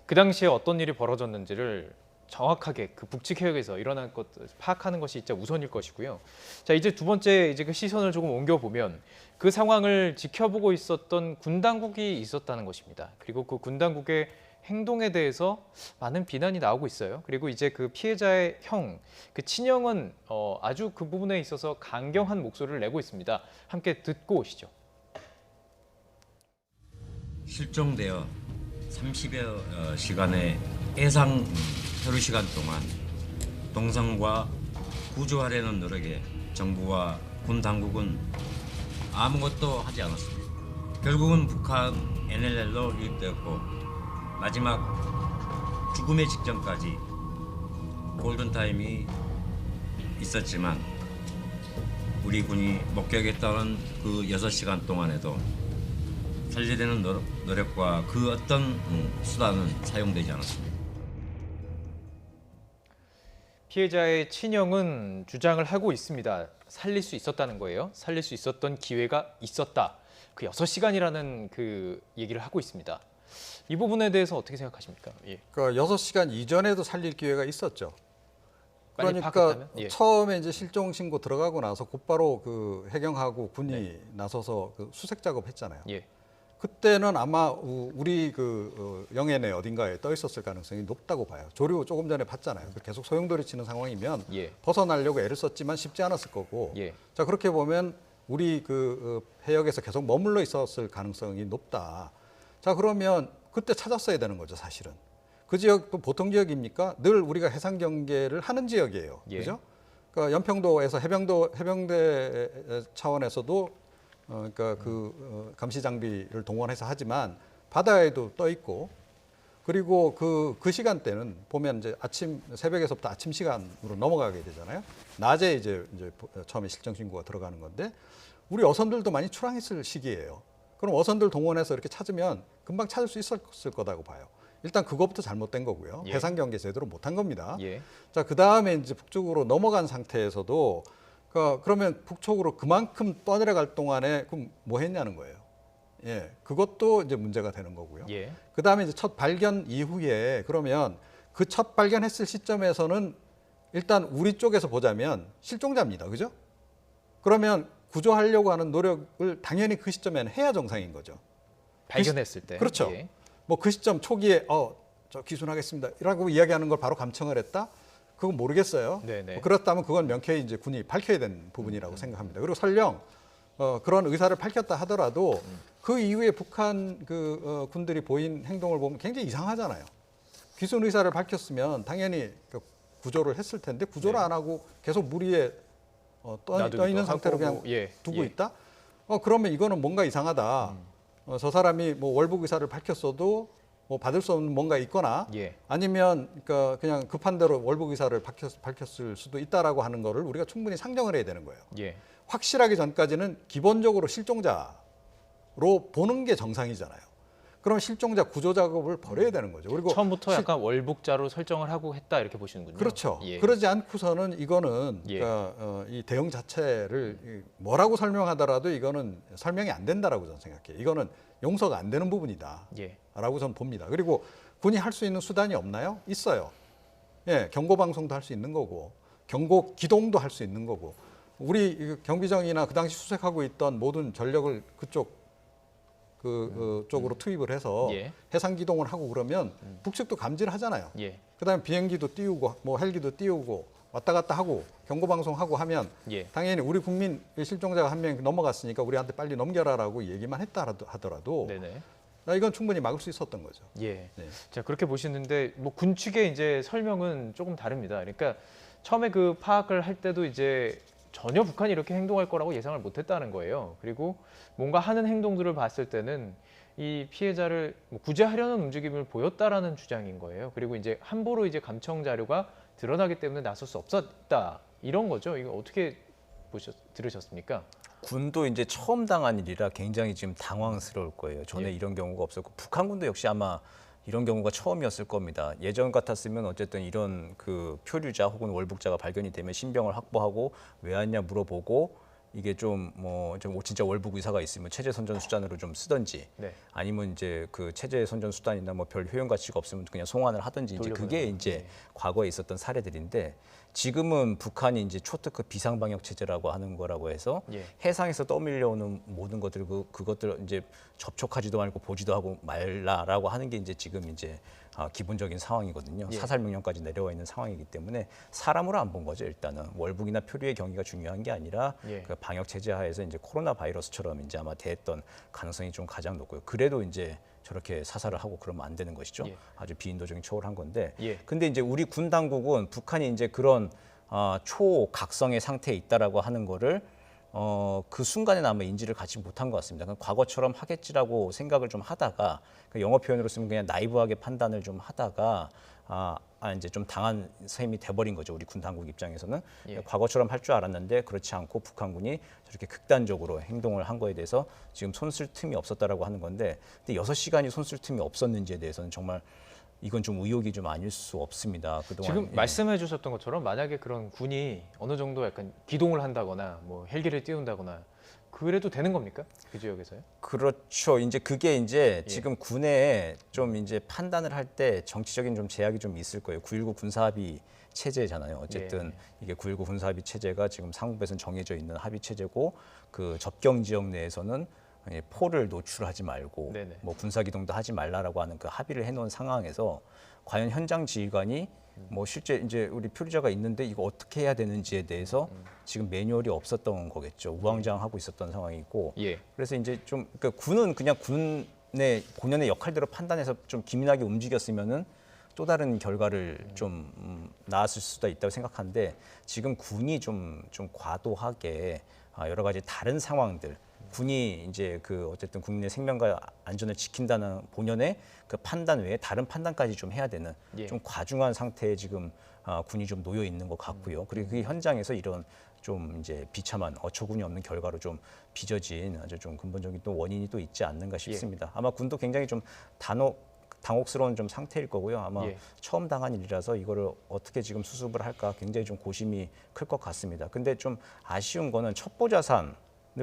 [SPEAKER 3] 그 당시에 어떤 일이 벌어졌는지를 정확하게 그 북측 해역에서 일어난 것 파악하는 것이 진짜 우선일 것이고요. 자, 이제 두 번째 이제 그 시선을 조금 옮겨 보면 그 상황을 지켜보고 있었던 군 당국이 있었다는 것입니다. 그리고 그 군 당국의 행동에 대해서 많은 비난이 나오고 있어요. 그리고 이제 그 피해자의 형, 그 친형은 아주 그 부분에 있어서 강경한 목소리를 내고 있습니다. 함께 듣고 오시죠.
[SPEAKER 2] 실종되어 30여 시간의 해상 하루 시간 동안 동상과 구조하려는 노력에 정부와 군 당국은 아무것도 하지 않았습니다. 결국은 북한 NLL로 유입되었고 마지막 죽음의 직전까지 골든타임이 있었지만 우리 군이 목격했다는 그 6시간 동안에도 살려되는 노력과 그 어떤 수단은 사용되지 않았습니다.
[SPEAKER 3] 피해자의 친형은 주장을 하고 있습니다. 살릴 수 있었다는 거예요. 살릴 수 있었던 기회가 있었다. 그 6시간이라는 그 얘기를 하고 있습니다. 이 부분에 대해서 어떻게 생각하십니까? 예.
[SPEAKER 4] 그러니까 6시간 이전에도 살릴 기회가 있었죠.
[SPEAKER 3] 빨리
[SPEAKER 4] 그러니까
[SPEAKER 3] 파악했다면? 예.
[SPEAKER 4] 처음에 이제 실종 신고 들어가고 나서 곧바로 그 해경하고 군이
[SPEAKER 3] 네.
[SPEAKER 4] 나서서 그 수색 작업했잖아요.
[SPEAKER 3] 예.
[SPEAKER 4] 그때는 아마 우리 영해내 어딘가에 떠 있었을 가능성이 높다고 봐요. 조류 조금 전에 봤잖아요. 계속 소용돌이 치는 상황이면
[SPEAKER 3] 예.
[SPEAKER 4] 벗어나려고 애를 썼지만 쉽지 않았을 거고.
[SPEAKER 3] 예.
[SPEAKER 4] 자, 그렇게 보면 우리 해역에서 계속 머물러 있었을 가능성이 높다. 자, 그러면 그때 찾았어야 되는 거죠, 사실은. 그 지역도 보통 지역입니까? 늘 우리가 해상 경계를 하는 지역이에요.
[SPEAKER 3] 예.
[SPEAKER 4] 그죠? 그러니까 연평도에서 해병대 차원에서도 그러니까 감시 장비를 동원해서 하지만 바다에도 떠 있고, 그리고 그 시간대는 보면 이제 새벽에서부터 아침 시간으로 넘어가게 되잖아요. 낮에 이제 처음에 실종 신고가 들어가는 건데, 우리 어선들도 많이 출항했을 시기예요. 그럼 어선들 동원해서 이렇게 찾으면 금방 찾을 수 있었을 거라고 봐요. 일단 그것부터 잘못된 거고요.
[SPEAKER 3] 예.
[SPEAKER 4] 해상 경계 제대로 못한 겁니다.
[SPEAKER 3] 예.
[SPEAKER 4] 자, 그 다음에 이제 북쪽으로 넘어간 상태에서도 그러면 북쪽으로 그만큼 떠내려갈 동안에 그럼 뭐 했냐는 거예요. 예, 그것도 이제 문제가 되는 거고요.
[SPEAKER 3] 예.
[SPEAKER 4] 그 다음에 이제 첫 발견 이후에 그러면 그 첫 발견했을 시점에서는 일단 우리 쪽에서 보자면 실종자입니다. 그죠? 그러면 구조하려고 하는 노력을 당연히 그 시점에는 해야 정상인 거죠.
[SPEAKER 3] 발견했을 때.
[SPEAKER 4] 그렇죠.
[SPEAKER 3] 예.
[SPEAKER 4] 뭐 그 시점 초기에 저 기순하겠습니다. 이라고 이야기하는 걸 바로 감청을 했다? 그건 모르겠어요.
[SPEAKER 3] 네네.
[SPEAKER 4] 뭐 그렇다면 그건 명쾌히 이제 군이 밝혀야 되는 부분이라고 생각합니다. 그리고 설령 그런 의사를 밝혔다 하더라도 그 이후에 북한 군들이 보인 행동을 보면 굉장히 이상하잖아요. 귀순 의사를 밝혔으면 당연히 구조를 했을 텐데 구조를
[SPEAKER 3] 네.
[SPEAKER 4] 안 하고 계속 물 위에 떠 있는 상태로 그냥
[SPEAKER 3] 예.
[SPEAKER 4] 두고
[SPEAKER 3] 예.
[SPEAKER 4] 있다? 그러면 이거는 뭔가 이상하다. 저 사람이 뭐 월북 의사를 밝혔어도 뭐 받을 수 없는 뭔가 있거나
[SPEAKER 3] 예.
[SPEAKER 4] 아니면 그냥 급한 대로 월북 의사를 밝혔을 수도 있다라고 하는 거를 우리가 충분히 상정을 해야 되는 거예요.
[SPEAKER 3] 예.
[SPEAKER 4] 확실하기 전까지는 기본적으로 실종자로 보는 게 정상이잖아요. 그럼 실종자 구조 작업을 벌여야 되는 거죠. 그리고
[SPEAKER 3] 처음부터 약간 월북자로 설정을 하고 했다 이렇게 보시는군요.
[SPEAKER 4] 그렇죠.
[SPEAKER 3] 예.
[SPEAKER 4] 그러지 않고서는 이거는
[SPEAKER 3] 예.
[SPEAKER 4] 이 대응 자체를 뭐라고 설명하더라도 이거는 설명이 안 된다라고 저는 생각해요. 이거는 용서가 안 되는 부분이다.
[SPEAKER 3] 예.
[SPEAKER 4] 라고 저는 봅니다. 그리고 군이 할 수 있는 수단이 없나요? 있어요. 예, 경고 방송도 할 수 있는 거고, 경고 기동도 할 수 있는 거고, 우리 경비정이나 그 당시 수색하고 있던 모든 전력을 그쪽 쪽으로 투입을 해서
[SPEAKER 3] 예.
[SPEAKER 4] 해상 기동을 하고 그러면 북측도 감지를 하잖아요.
[SPEAKER 3] 예.
[SPEAKER 4] 그다음에 비행기도 띄우고 뭐 헬기도 띄우고 왔다 갔다 하고 경고 방송하고 하면
[SPEAKER 3] 예.
[SPEAKER 4] 당연히 우리 국민 실종자가 한 명 넘어갔으니까 우리한테 빨리 넘겨라라고 얘기만 했다 하더라도
[SPEAKER 3] 네네.
[SPEAKER 4] 이건 충분히 막을 수 있었던 거죠.
[SPEAKER 3] 예.
[SPEAKER 4] 네.
[SPEAKER 3] 자, 그렇게 보시는데 뭐 군 측의 이제 설명은 조금 다릅니다. 그러니까 처음에 그 파악을 할 때도 이제 전혀 북한이 이렇게 행동할 거라고 예상을 못 했다는 거예요. 그리고 뭔가 하는 행동들을 봤을 때는 이 피해자를 뭐 구제하려는 움직임을 보였다라는 주장인 거예요. 그리고 이제 함부로 이제 감청 자료가 드러나기 때문에 나설 수 없었다. 이런 거죠. 이거 어떻게 들으셨습니까?
[SPEAKER 5] 군도 이제 처음 당한 일이라 굉장히 지금 당황스러울 거예요. 전에
[SPEAKER 3] 예.
[SPEAKER 5] 이런 경우가 없었고 북한군도 역시 아마 이런 경우가 처음이었을 겁니다. 예전 같았으면 어쨌든 이런 그 표류자 혹은 월북자가 발견이 되면 신병을 확보하고 왜 왔냐 물어보고 이게 좀 진짜 월북 의사가 있으면 체제 선전 수단으로 좀 쓰든지
[SPEAKER 3] 네.
[SPEAKER 5] 아니면 이제 그 체제 선전 수단이나 뭐 별 효용 가치가 없으면 그냥 송환을 하든지 이제 그게
[SPEAKER 3] 돌려보내는
[SPEAKER 5] 이제
[SPEAKER 3] 네.
[SPEAKER 5] 과거에 있었던 사례들인데 지금은 북한이 이제 초특급 비상방역 체제라고 하는 거라고 해서
[SPEAKER 3] 예.
[SPEAKER 5] 해상에서 떠밀려오는 모든 것들 그것들 이제 접촉하지도 말고 보지도 하고 말라라고 하는 게 이제 지금 이제 기본적인 상황이거든요.
[SPEAKER 3] 예.
[SPEAKER 5] 사살 명령까지 내려와 있는 상황이기 때문에 사람으로 안 본 거죠. 일단은 월북이나 표류의 경위가 중요한 게 아니라
[SPEAKER 3] 예.
[SPEAKER 5] 그 방역 체제 하에서 이제 코로나 바이러스처럼 이제 아마 됐던 가능성이 좀 가장 높고요. 그래도 이제 저렇게 사살을 하고 그러면 안 되는 것이죠.
[SPEAKER 3] 예.
[SPEAKER 5] 아주 비인도적인 처우를 한 건데.
[SPEAKER 3] 예.
[SPEAKER 5] 근데 이제 우리 군 당국은 북한이 이제 그런 초각성의 상태에 있다라고 하는 거를 그 순간에 아마 인지를 갖지 못한 것 같습니다. 그러니까 과거처럼 하겠지라고 생각을 좀 하다가 영어 표현으로 쓰면 그냥 나이브하게 판단을 좀 하다가 이제 좀 당한 셈이 돼버린 거죠. 우리 군 당국 입장에서는 과거처럼 할 줄 알았는데 그렇지 않고 북한군이 저렇게 극단적으로 행동을 한 거에 대해서 지금 손쓸 틈이 없었다라고 하는 건데, 근데 6시간이 손쓸 틈이 없었는지에 대해서는 정말 이건 좀 의혹이 좀 아닐 수 없습니다. 그동안
[SPEAKER 3] 지금 말씀해 주셨던 것처럼 만약에 그런 군이 어느 정도 약간 기동을 한다거나 뭐 헬기를 띄운다거나 그래도 되는 겁니까? 그 지역에서요?
[SPEAKER 5] 그렇죠. 이제 그게 이제 지금 군에 좀 이제 판단을 할 때 정치적인 좀 제약이 좀 있을 거예요. 9.19 군사합의 체제잖아요. 어쨌든 이게 9.19 군사합의 체제가 지금 상부에서는 정해져 있는 합의 체제고, 그 접경 지역 내에서는 포를 노출하지 말고
[SPEAKER 3] 네네.
[SPEAKER 5] 뭐 군사 기동도 하지 말라라고 하는 그 합의를 해놓은 상황에서 과연 현장 지휘관이 뭐 실제 이제 우리 표류자가 있는데 이거 어떻게 해야 되는지에 대해서 지금 매뉴얼이 없었던 거겠죠. 우왕좌왕하고 있었던 상황이고. 그래서 이제 좀 그러니까 군은 그냥 군의 본연의 역할대로 판단해서 좀 기민하게 움직였으면은 또 다른 결과를 좀 나왔을 수도 있다고 생각하는데, 지금 군이 좀 과도하게 여러 가지 다른 상황들, 군이 이제 그 어쨌든 국민의 생명과 안전을 지킨다는 본연의 그 판단 외에 다른 판단까지 좀 해야 되는 좀 과중한 상태에 지금 군이 좀 놓여 있는 것 같고요. 그리고 그 현장에서 이런 좀 이제 비참한 어처구니 없는 결과로 좀 빚어진 아주 좀 근본적인 또 원인이 또 있지 않는가 싶습니다. 아마 군도 굉장히 좀 당혹스러운 좀 상태일 거고요. 아마 처음 당한 일이라서 이거를 어떻게 지금 수습을 할까 굉장히 좀 고심이 클 것 같습니다. 근데 좀 아쉬운 거는 첩보 자산을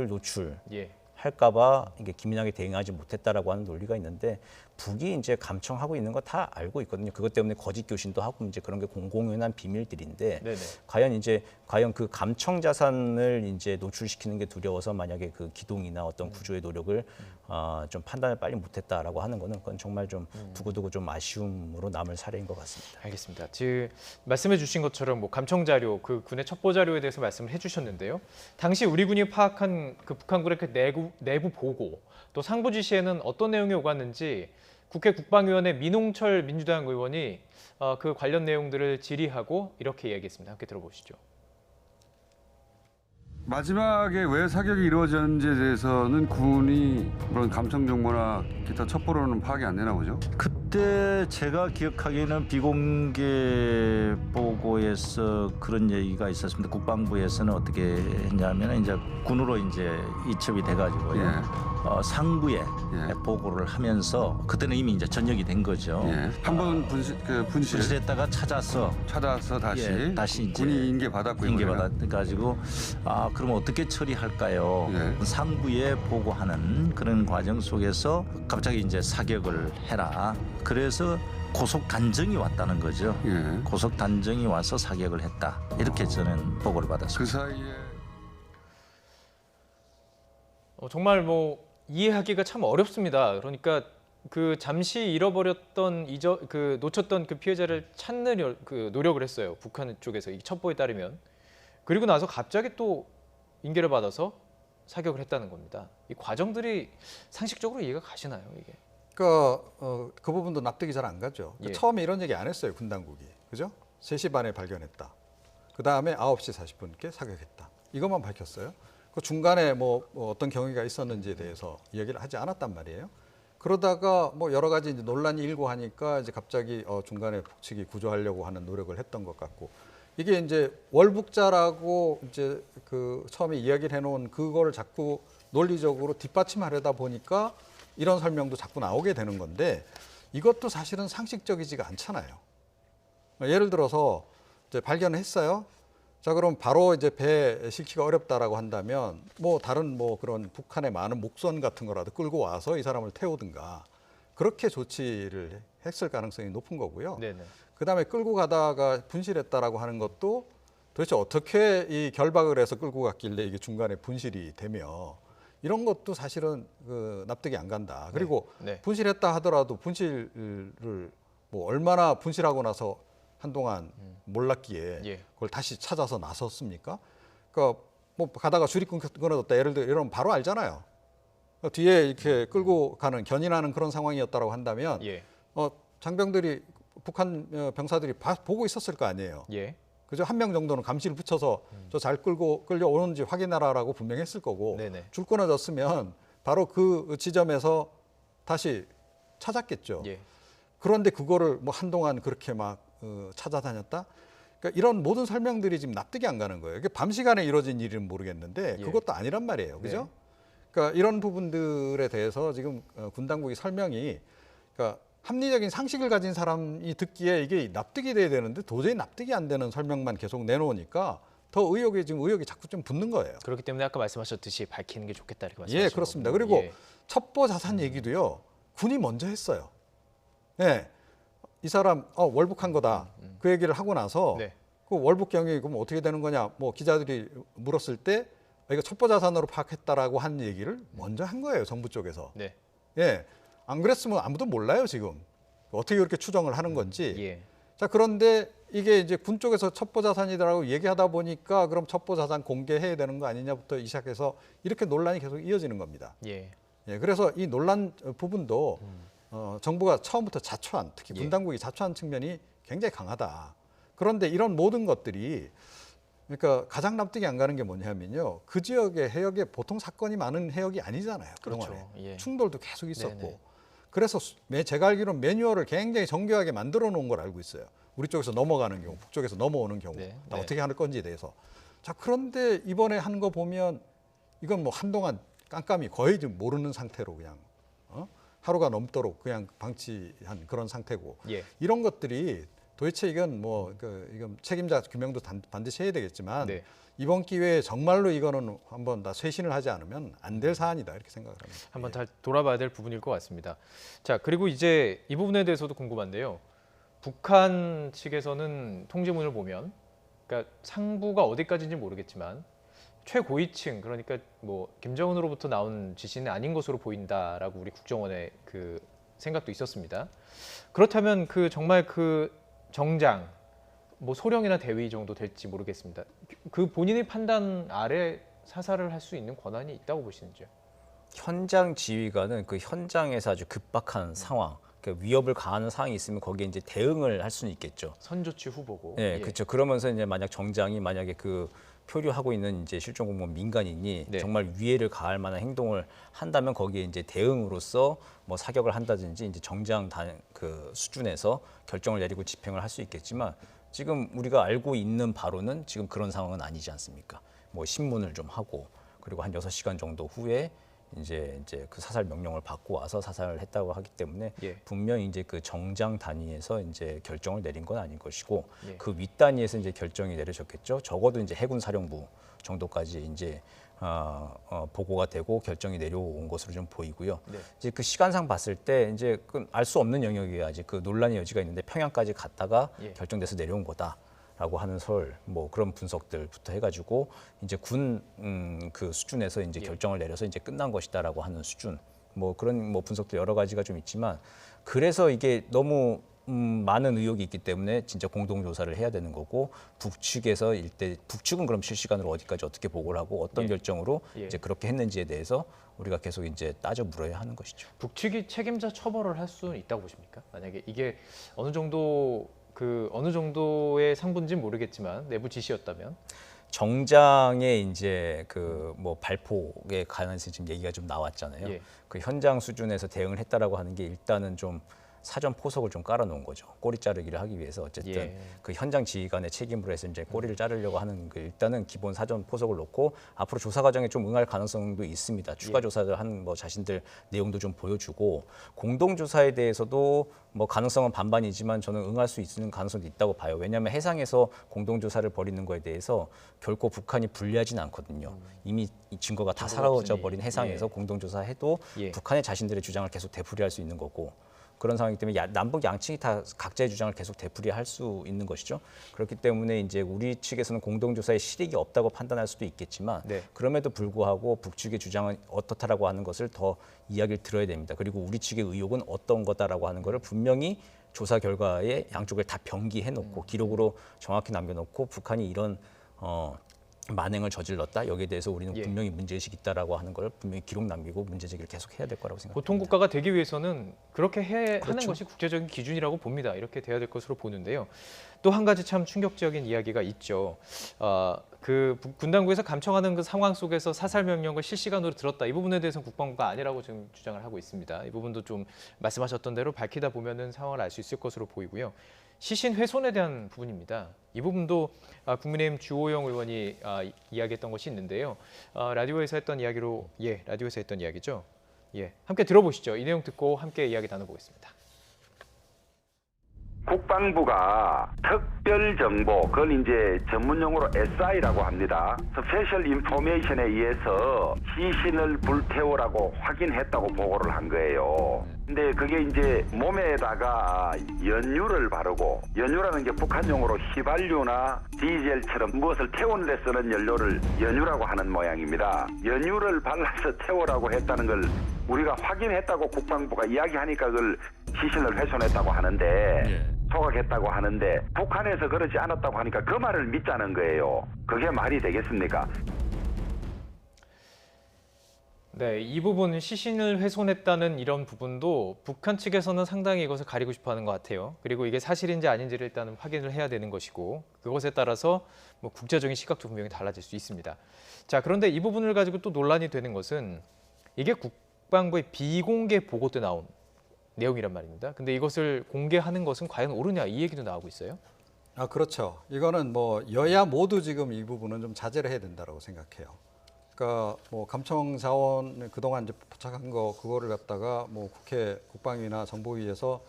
[SPEAKER 5] 노출할까봐 이게 기민하게 대응하지 못했다라고 하는 논리가 있는데, 북이 이제 감청하고 있는 거 다 알고 있거든요. 그것 때문에 거짓 교신도 하고 이제 그런 게 공공연한 비밀들인데, 과연 그 감청 자산을 이제 노출시키는 게 두려워서 만약에 그 기동이나 어떤 구조의 노력을 좀 판단을 빨리 못했다라고 하는 거는 그건 정말 좀 두고두고 좀 아쉬움으로 남을 사례인 것 같습니다.
[SPEAKER 3] 알겠습니다. 지금 말씀해 주신 것처럼 뭐 감청 자료, 그 군의 첩보 자료에 대해서 말씀을 해주셨는데요. 당시 우리 군이 파악한 그 북한군의 그 내부 보고, 또 상부 지시에는 어떤 내용이 오갔는지 국회 국방위원회 민홍철 민주당 의원이 그 관련 내용들을 질의하고 이렇게 이야기했습니다. 함께 들어보시죠.
[SPEAKER 6] 마지막에 왜 사격이 이루어졌는지에 대해서는 군이 그런 감청 정보나 기타 첩보로는 파악이 안 되나 보죠?
[SPEAKER 7] 그때 제가 기억하기에는 비공개 보고에서 그런 얘기가 있었습니다. 국방부에서는 어떻게 했냐면 이제 군으로 이제 이첩이 돼가지고요. 상부에 보고를 하면서 그때는 이미 이제 전역이 된 거죠.
[SPEAKER 6] 한번
[SPEAKER 7] 분실했다가 찾아서 다시 이제
[SPEAKER 6] 군이 인계 받았고요.
[SPEAKER 7] 인계 받아가지고 그럼 어떻게 처리할까요? 상부에 보고하는 그런 과정 속에서 갑자기 이제 사격을 해라. 그래서 고속 단정이 왔다는 거죠. 고속 단정이 와서 사격을 했다. 이렇게 저는 보고를 받았습니다.
[SPEAKER 6] 그 사이에
[SPEAKER 3] 정말 뭐 이해하기가 참 어렵습니다. 그러니까 그 잠시 잃어버렸던 그 놓쳤던 그 피해자를 찾는 그 노력을 했어요. 북한 쪽에서 이 첩보에 따르면. 그리고 나서 갑자기 또 인계를 받아서 사격을 했다는 겁니다. 이 과정들이 상식적으로 이해가 가시나요, 이게?
[SPEAKER 4] 그러니까 그 부분도 납득이 잘 안 가죠. 처음에 이런 얘기 안 했어요, 군 당국이. 그죠? 3시 반에 발견했다. 그다음에 9시 40분께 사격했다. 이것만 밝혔어요. 그 중간에 뭐 어떤 경위가 있었는지에 대해서 이야기를 하지 않았단 말이에요. 그러다가 뭐 여러 가지 이제 논란이 일고 하니까 이제 갑자기 중간에 북측이 구조하려고 하는 노력을 했던 것 같고, 이게 이제 월북자라고 이제 그 처음에 이야기를 해놓은 그거를 자꾸 논리적으로 뒷받침하려다 보니까 이런 설명도 자꾸 나오게 되는 건데, 이것도 사실은 상식적이지가 않잖아요. 예를 들어서 이제 발견을 했어요. 자, 그럼 바로 이제 배 싣기가 어렵다라고 한다면 뭐 다른 뭐 그런 북한의 많은 목선 같은 거라도 끌고 와서 이 사람을 태우든가 그렇게 조치를 했을 가능성이 높은 거고요. 그다음에 끌고 가다가 분실했다라고 하는 것도 도대체 어떻게 이 결박을 해서 끌고 갔길래 이게 중간에 분실이 되며, 이런 것도 사실은 그 납득이 안 간다. 그리고 분실했다 하더라도 분실을 뭐 얼마나 분실하고 나서 한동안 몰랐기에 그걸 다시 찾아서 나섰습니까? 그러니까 뭐 가다가 줄이 끊어졌다 예를 들어 이러면 바로 알잖아요. 뒤에 이렇게 끌고 가는 견인하는 그런 상황이었다고 한다면 장병들이 북한 병사들이 보고 있었을 거 아니에요. 그죠? 한 명 정도는 감시를 붙여서 저 잘 끌려오는지 확인하라라고 분명히 했을 거고
[SPEAKER 3] 네네.
[SPEAKER 4] 줄 끊어졌으면 바로 그 지점에서 다시 찾았겠죠.
[SPEAKER 3] 예.
[SPEAKER 4] 그런데 그거를 뭐 한동안 그렇게 막 찾아다녔다? 그러니까 이런 모든 설명들이 지금 납득이 안 가는 거예요. 이게 밤 시간에 이루어진 일은 모르겠는데
[SPEAKER 3] 예.
[SPEAKER 4] 그것도 아니란 말이에요. 그죠?
[SPEAKER 3] 네.
[SPEAKER 4] 그러니까 이런 부분들에 대해서 지금 군 당국의 설명이 그러니까 합리적인 상식을 가진 사람이 듣기에 이게 납득이 돼야 되는데 도저히 납득이 안 되는 설명만 계속 내놓으니까 더 의혹이 자꾸 좀 붙는 거예요.
[SPEAKER 3] 그렇기 때문에 아까 말씀하셨듯이 밝히는 게 좋겠다 이렇게 말씀하신
[SPEAKER 4] 예, 그렇습니다. 그리고
[SPEAKER 3] 예.
[SPEAKER 4] 첩보 자산 얘기도요. 군이 먼저 했어요. 예. 이 사람 월북한 거다. 그 얘기를 하고 나서
[SPEAKER 3] 네.
[SPEAKER 4] 그 월북 경위 그럼 어떻게 되는 거냐? 뭐 기자들이 물었을 때 이거 첩보 자산으로 파악했다라고 한 얘기를 먼저 한 거예요. 정부 쪽에서.
[SPEAKER 3] 네.
[SPEAKER 4] 예. 안 그랬으면 아무도 몰라요, 지금. 어떻게 그렇게 추정을 하는 건지.
[SPEAKER 3] 예.
[SPEAKER 4] 자, 그런데 이게 이제 군 쪽에서 첩보 자산이라고 얘기하다 보니까 그럼 첩보 자산 공개해야 되는 거 아니냐부터 시작해서 이렇게 논란이 계속 이어지는 겁니다.
[SPEAKER 3] 예.
[SPEAKER 4] 예, 그래서 이 논란 부분도 정부가 처음부터 자초한, 특히
[SPEAKER 3] 예.
[SPEAKER 4] 군 당국이 자초한 측면이 굉장히 강하다. 그런데 이런 모든 것들이 그러니까 가장 납득이 안 가는 게 뭐냐면요. 그 지역의 해역에 보통 사건이 많은 해역이 아니잖아요. 그동안에.
[SPEAKER 3] 그렇죠. 예.
[SPEAKER 4] 충돌도 계속 있었고.
[SPEAKER 3] 네네.
[SPEAKER 4] 그래서 제가 알기로는 매뉴얼을 굉장히 정교하게 만들어 놓은 걸 알고 있어요. 우리 쪽에서 넘어가는 경우, 북쪽에서 넘어오는 경우,
[SPEAKER 3] 네,
[SPEAKER 4] 다
[SPEAKER 3] 네.
[SPEAKER 4] 어떻게 할 건지에 대해서. 자, 그런데 이번에 한 거 보면 이건 뭐 한동안 깜깜이 거의 좀 모르는 상태로 그냥 하루가 넘도록 그냥 방치한 그런 상태고
[SPEAKER 3] 예.
[SPEAKER 4] 이런 것들이 도대체 이건 뭐 이건 책임자 규명도 반드시 해야 되겠지만
[SPEAKER 3] 네.
[SPEAKER 4] 이번 기회에 정말로 이거는 한번 다 쇄신을 하지 않으면 안 될 사안이다 이렇게 생각을 합니다.
[SPEAKER 3] 한번 잘 돌아봐야 될 부분일 것 같습니다. 자, 그리고 이제 이 부분에 대해서도 궁금한데요. 북한 측에서는 통지문을 보면, 그러니까 상부가 어디까지인지 모르겠지만 최고위층, 그러니까 뭐 김정은으로부터 나온 지시는 아닌 것으로 보인다라고 우리 국정원의 그 생각도 있었습니다. 그렇다면 그 정말 그 정장, 뭐 소령이나 대위 정도 될지 모르겠습니다. 그 본인의 판단 아래 사살을 할 수 있는 권한이 있다고 보시는지요?
[SPEAKER 5] 현장 지휘관은 그 현장에서 아주 급박한 상황, 그러니까 위협을 가하는 상황이 있으면 거기에 이제 대응을 할 수는 있겠죠.
[SPEAKER 3] 선조치 후보고.
[SPEAKER 5] 예, 그렇죠. 그러면서 이제 만약 정장이 만약에 그 표류하고 있는 이제 실종 공무원 민간인이
[SPEAKER 3] 네.
[SPEAKER 5] 정말 위해를 가할 만한 행동을 한다면 거기에 이제 대응으로서 뭐 사격을 한다든지 이제 정장 그 수준에서 결정을 내리고 집행을 할 수 있겠지만 지금 우리가 알고 있는 바로는 지금 그런 상황은 아니지 않습니까? 뭐 신문을 좀 하고 그리고 한 6시간 정도 후에 이제 그 사살 명령을 받고 와서 사살을 했다고 하기 때문에
[SPEAKER 3] 예.
[SPEAKER 5] 분명히 이제 그 정장 단위에서 이제 결정을 내린 건 아닌 것이고
[SPEAKER 3] 예.
[SPEAKER 5] 그 윗 단위에서 이제 결정이 내려졌겠죠. 적어도 이제 해군 사령부 정도까지 이제 보고가 되고 결정이 내려온 것으로 좀 보이고요.
[SPEAKER 3] 네.
[SPEAKER 5] 이제 그 시간상 봤을 때 이제 알 수 없는 영역이 아직 그 논란의 여지가 있는데 평양까지 갔다가
[SPEAKER 3] 예.
[SPEAKER 5] 결정돼서 내려온 거다. 라고 하는 뭐 그런 분석들부터 해가지고 이제 군 그 수준에서 이제
[SPEAKER 3] 예.
[SPEAKER 5] 결정을 내려서 이제 끝난 것이다라고 하는 수준 뭐 그런 뭐 분석도 여러 가지가 좀 있지만 그래서 이게 너무 많은 의혹이 있기 때문에 진짜 공동 조사를 해야 되는 거고 북측에서 북측은 그럼 실시간으로 어디까지 어떻게 보고를 하고 어떤
[SPEAKER 3] 예.
[SPEAKER 5] 결정으로
[SPEAKER 3] 예.
[SPEAKER 5] 이제 그렇게 했는지에 대해서 우리가 계속 이제 따져 물어야 하는 것이죠.
[SPEAKER 3] 북측이 책임자 처벌을 할 수 있다고 보십니까? 만약에 이게 어느 정도의 상부인지는 모르겠지만 내부 지시였다면
[SPEAKER 5] 정장의 이제 그 뭐 발포에 관해서 지금 얘기가 좀 나왔잖아요.
[SPEAKER 3] 예.
[SPEAKER 5] 그 현장 수준에서 대응을 했다라고 하는 게 일단은 좀 사전 포석을 좀 깔아놓은 거죠. 꼬리 자르기를 하기 위해서 어쨌든
[SPEAKER 3] 예.
[SPEAKER 5] 그 현장 지휘관의 책임으로 해서 이제 꼬리를 자르려고 하는 그 일단은 기본 사전 포석을 놓고 앞으로 조사 과정에 좀 응할 가능성도 있습니다. 추가
[SPEAKER 3] 예.
[SPEAKER 5] 조사를 하는 뭐 자신들 내용도 좀 보여주고 공동 조사에 대해서도 뭐 가능성은 반반이지만 저는 응할 수 있는 가능성도 있다고 봐요. 왜냐하면 해상에서 공동 조사를 벌이는 거에 대해서 결코 북한이 불리하지는 않거든요. 이미 이 증거가 다
[SPEAKER 3] 증거가
[SPEAKER 5] 사라져
[SPEAKER 3] 없으니.
[SPEAKER 5] 버린 해상에서
[SPEAKER 3] 예.
[SPEAKER 5] 공동 조사해도
[SPEAKER 3] 예.
[SPEAKER 5] 북한의 자신들의 주장을 계속 되풀이할 수 있는 거고. 그런 상황이기 때문에 남북 양측이 다 각자의 주장을 계속 되풀이할 수 있는 것이죠. 그렇기 때문에 이제 우리 측에서는 공동조사에 실익이 없다고 판단할 수도 있겠지만
[SPEAKER 3] 네.
[SPEAKER 5] 그럼에도 불구하고 북측의 주장은 어떻다라고 하는 것을 더 이야기를 들어야 됩니다. 그리고 우리 측의 의혹은 어떤 거다라고 하는 것을 분명히 조사 결과에 양쪽을 다 병기해놓고 기록으로 정확히 남겨놓고 북한이 이런 만행을 저질렀다. 여기에 대해서 우리는
[SPEAKER 3] 예.
[SPEAKER 5] 분명히 문제의식이 있다라고 하는 걸 분명히 기록 남기고 문제 제기를 계속 해야 될 거라고 생각합니다.
[SPEAKER 3] 보통 국가가 되기 위해서는 그렇게 하는
[SPEAKER 5] 그렇죠.
[SPEAKER 3] 것이 국제적인 기준이라고 봅니다. 이렇게 돼야 될 것으로 보는데요. 또 한 가지 참 충격적인 이야기가 있죠. 군 당국에서 감청하는 그 상황 속에서 사살 명령을 실시간으로 들었다. 이 부분에 대해서는 국방부가 아니라고 지금 주장을 하고 있습니다. 이 부분도 좀 말씀하셨던 대로 밝히다 보면은 상황을 알 수 있을 것으로 보이고요. 시신 훼손에 대한 부분입니다. 이 부분도 국민의힘 주호영 의원이 이야기했던 것이 있는데요. 라디오에서 했던 이야기로 라디오에서 했던 이야기죠. 함께 들어보시죠. 이 내용 듣고 함께 이야기 나눠보겠습니다.
[SPEAKER 8] 국방부가 특별정보, 그걸 이제 전문용어로 SI라고 합니다. 스페셜 인포메이션에 의해서 시신을 불태우라고 확인했다고 보고를 한 거예요. 근데 그게 이제 몸에다가 연유를 바르고, 연유라는 게 북한용어로 휘발유나 디젤처럼 무엇을 태우는 데 쓰는 연료를 연유라고 하는 모양입니다. 연유를 발라서 태우라고 했다는 걸 우리가 확인했다고 국방부가 이야기하니까 그걸 시신을 훼손했다고 하는데, 소각했다고 하는데 북한에서 그러지 않았다고 하니까 그 말을 믿자는 거예요. 그게 말이 되겠습니까?
[SPEAKER 3] 네, 이 부분 시신을 훼손했다는 이런 부분도 북한 측에서는 상당히 이것을 가리고 싶어하는 것 같아요. 그리고 이게 사실인지 아닌지를 일단은 확인을 해야 되는 것이고, 그것에 따라서 뭐 국제적인 시각도 분명히 달라질 수 있습니다. 자, 그런데 이 부분을 가지고 또 논란이 되는 것은 이게 국방부의 비공개 보고 때 나온 내용이란 말입니다. 근데 이것을 공개하는 것은 과연 옳으냐, 이 얘기도 나오고 있어요.
[SPEAKER 4] 그렇죠. 이거는 뭐 여야 모두 지금 이 부분은 좀 자제를 해야 된다고 생각해요. 그러니까 뭐 감청 자원 그동안 이제 포착한 거 그거를 갖다가 뭐 국회 국방위나 정보위에서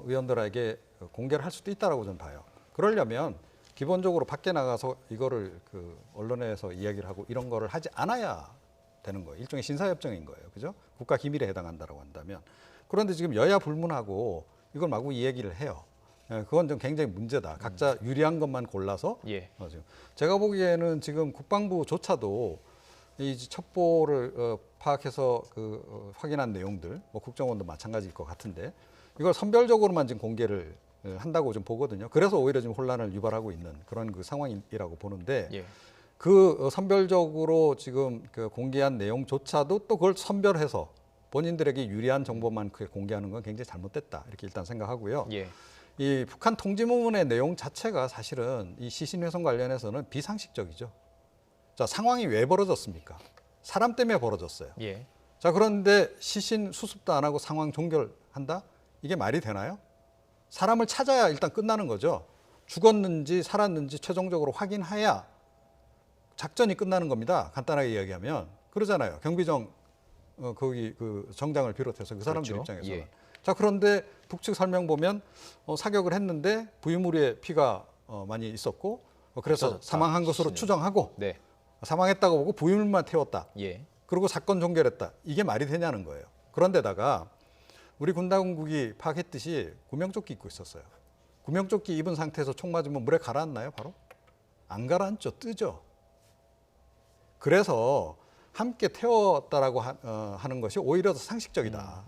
[SPEAKER 4] 의원들에게 공개를 할 수도 있다라고 저는 봐요. 그러려면 기본적으로 밖에 나가서 이거를 그 언론에서 이야기를 하고 이런 거를 하지 않아야 되는 거예요. 일종의 신사협정인 거예요. 그죠? 국가 기밀에 해당한다라고 한다면. 그런데 지금 여야 불문하고 이걸 마구 이 얘기를 해요. 그건 좀 굉장히 문제다. 각자 유리한 것만 골라서. 지금 제가 보기에는 지금 국방부조차도 이 첩보를 파악해서 확인한 내용들, 뭐 국정원도 마찬가지일 것 같은데 이걸 선별적으로만 지금 공개를 한다고 좀 보거든요. 그래서 오히려 지금 혼란을 유발하고 있는 그런 그 상황이라고 보는데 그 선별적으로 지금 그 공개한 내용조차도 또 그걸 선별해서 본인들에게 유리한 정보만 공개하는 건 굉장히 잘못됐다 이렇게 일단 생각하고요. 이 북한 통지문의 내용 자체가 사실은 이 시신 훼손 관련해서는 비상식적이죠. 자, 상황이 왜 벌어졌습니까? 사람 때문에 벌어졌어요. 자, 그런데 시신 수습도 안 하고 상황 종결한다? 이게 말이 되나요? 사람을 찾아야 일단 끝나는 거죠. 죽었는지 살았는지 최종적으로 확인해야 작전이 끝나는 겁니다. 간단하게 이야기하면 그러잖아요. 경비정 거기 그 정장을 비롯해서 그 사람들 입장에서는. 자, 그런데 북측 설명 보면 사격을 했는데 부유물에 피가 많이 있었고 그래서 사망한 것으로 추정하고 사망했다고 보고 부유물만 태웠다. 그리고 사건 종결했다. 이게 말이 되냐는 거예요. 그런데다가 우리 군 당국이 파악했듯이 구명조끼 입고 있었어요. 구명조끼 입은 상태에서 총 맞으면 물에 가라앉나요? 바로? 안 가라앉죠. 뜨죠. 그래서 함께 태웠다라고 하는 것이 오히려 더 상식적이다.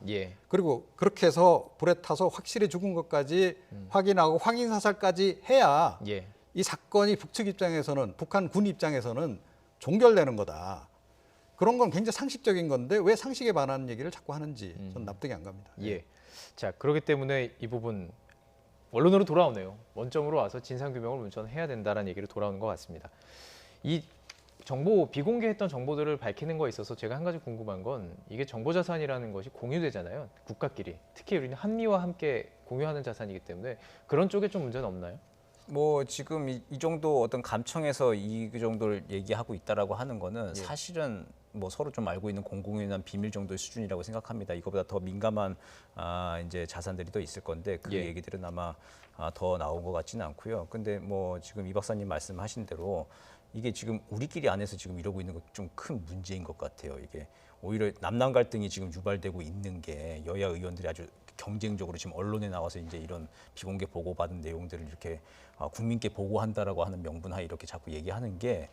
[SPEAKER 4] 그리고 그렇게 해서 불에 타서 확실히 죽은 것까지 확인하고 확인 사살까지 해야 이 사건이 북측 입장에서는 북한 군 입장에서는 종결되는 거다. 그런 건 굉장히 상식적인 건데 왜 상식에 반하는 얘기를 자꾸 하는지 전 납득이 안 갑니다.
[SPEAKER 3] 자, 그렇기 때문에 이 부분 원론으로 돌아오네요. 원점으로 와서 진상규명을 먼저 해야 된다는 얘기로 돌아오는 것 같습니다. 이 정보, 비공개했던 정보들을 밝히는 거에 있어서 제가 한 가지 궁금한 건 이게 정보자산이라는 것이 공유되잖아요. 국가끼리. 특히 우리는 한미와 함께 공유하는 자산이기 때문에 그런 쪽에 좀 문제는 없나요?
[SPEAKER 5] 뭐 지금 이 정도 어떤 감청에서 이 정도를 얘기하고 있다라고 하는 거는 사실은 뭐 서로 좀 알고 있는 공공연한 비밀 정도의 수준이라고 생각합니다. 이거보다 더 민감한 이제 자산들이 더 있을 건데 그 얘기들은 아마 더 나온 것 같지는 않고요. 근데 뭐 지금 이 박사님 말씀하신 대로 이게 지금 우리끼리 안에서 지금 이러고 있는 건 좀 큰 문제인 것 같아요. 이게 오히려 남남 갈등이 지금 유발되고 있는 게 여야 의원들이 아주 경쟁적으로 지금 언론에 나와서 이제 이런 비공개 보고받은 내용들을 이렇게 국민께 보고한다라고 하는 명분하에 이렇게 자꾸 얘기하는 게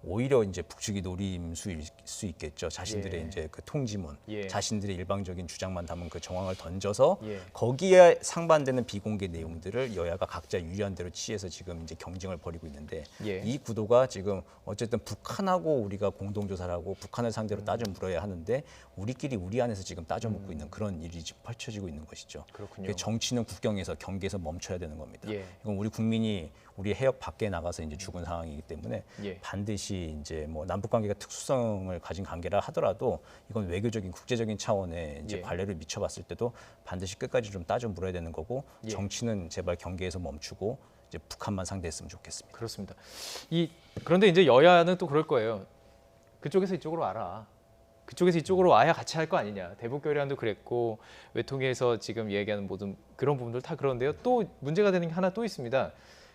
[SPEAKER 5] 오히려 이제 북측이 노림 수 있겠죠. 자신들의
[SPEAKER 3] 예.
[SPEAKER 5] 이제 그 통지문,
[SPEAKER 3] 예.
[SPEAKER 5] 자신들의 일방적인 주장만 담은 그 정황을 던져서
[SPEAKER 3] 예.
[SPEAKER 5] 거기에 상반되는 비공개 내용들을 여야가 각자 유리한 대로 취해서 지금 이제 경쟁을 벌이고 있는데
[SPEAKER 3] 예.
[SPEAKER 5] 이 구도가 지금 어쨌든 북한하고 우리가 공동조사를 하고 북한을 상대로 따져 물어야 하는데 우리끼리 우리 안에서 지금 따져 묻고 있는 그런 일이 지금 펼쳐지고 있는 것이죠.
[SPEAKER 3] 그렇군요.
[SPEAKER 5] 그게 정치는 국경에서 경계에서 멈춰야 되는 겁니다.
[SPEAKER 3] 예.
[SPEAKER 5] 이건 우리 국민이 우리 해역 밖에 나가서 이제 죽은 상황이기 때문에
[SPEAKER 3] 예. 반드시
[SPEAKER 5] 이제 뭐 남북 관계가 특수성을 가진 관계라 하더라도 이건 외교적인 국제적인 차원의 이제
[SPEAKER 3] 예.
[SPEAKER 5] 관례를 미쳐봤을 때도 반드시 끝까지 좀 따져 물어야 되는 거고
[SPEAKER 3] 예.
[SPEAKER 5] 정치는 제발 경계에서 멈추고 이제 북한만 상대했으면 좋겠습니다.
[SPEAKER 3] 그렇습니다. 그런데 이제 여야는 또 그럴 거예요. 그쪽에서 이쪽으로 와라. 그쪽에서 이쪽으로 와야 같이 할 거 아니냐. 대북 교류안도 그랬고 외통위에서 지금 얘기하는 모든 그런 부분들 다 그런데요. 또 문제가 되는 게 하나 또 있습니다.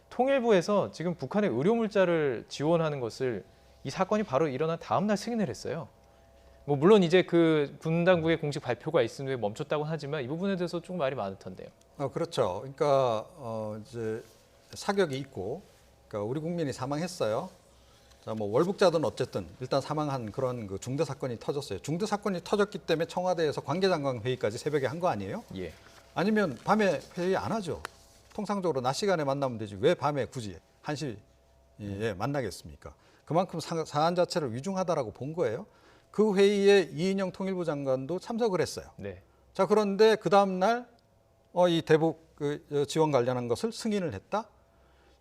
[SPEAKER 3] 통일부에서 지금 북한의 의료 물자를 지원하는 것을 이 사건이 바로 일어난 다음 날 승인을 했어요. 뭐 물론 이제 그 군 당국의 공식 발표가 있은 후에 멈췄다고 하지만 이 부분에 대해서 좀 말이 많던데요.
[SPEAKER 4] 그렇죠. 그러니까 이제 사격이 있고, 그러니까 우리 국민이 사망했어요. 자, 뭐 월북자든 어쨌든 일단 사망한 그런 그 중대 사건이 터졌어요. 중대 사건이 터졌기 때문에 청와대에서 관계장관 회의까지 새벽에 한 거 아니에요?
[SPEAKER 3] 예.
[SPEAKER 4] 아니면 밤에 회의 안 하죠. 통상적으로 낮 시간에 만나면 되지 왜 밤에 굳이 1시에 만나겠습니까? 그만큼 사안 자체를 위중하다라고 본 거예요. 그 회의에 이인영 통일부 장관도 참석을 했어요.
[SPEAKER 3] 네.
[SPEAKER 4] 자, 그런데 그 다음 날 이 대북 지원 관련한 것을 승인을 했다?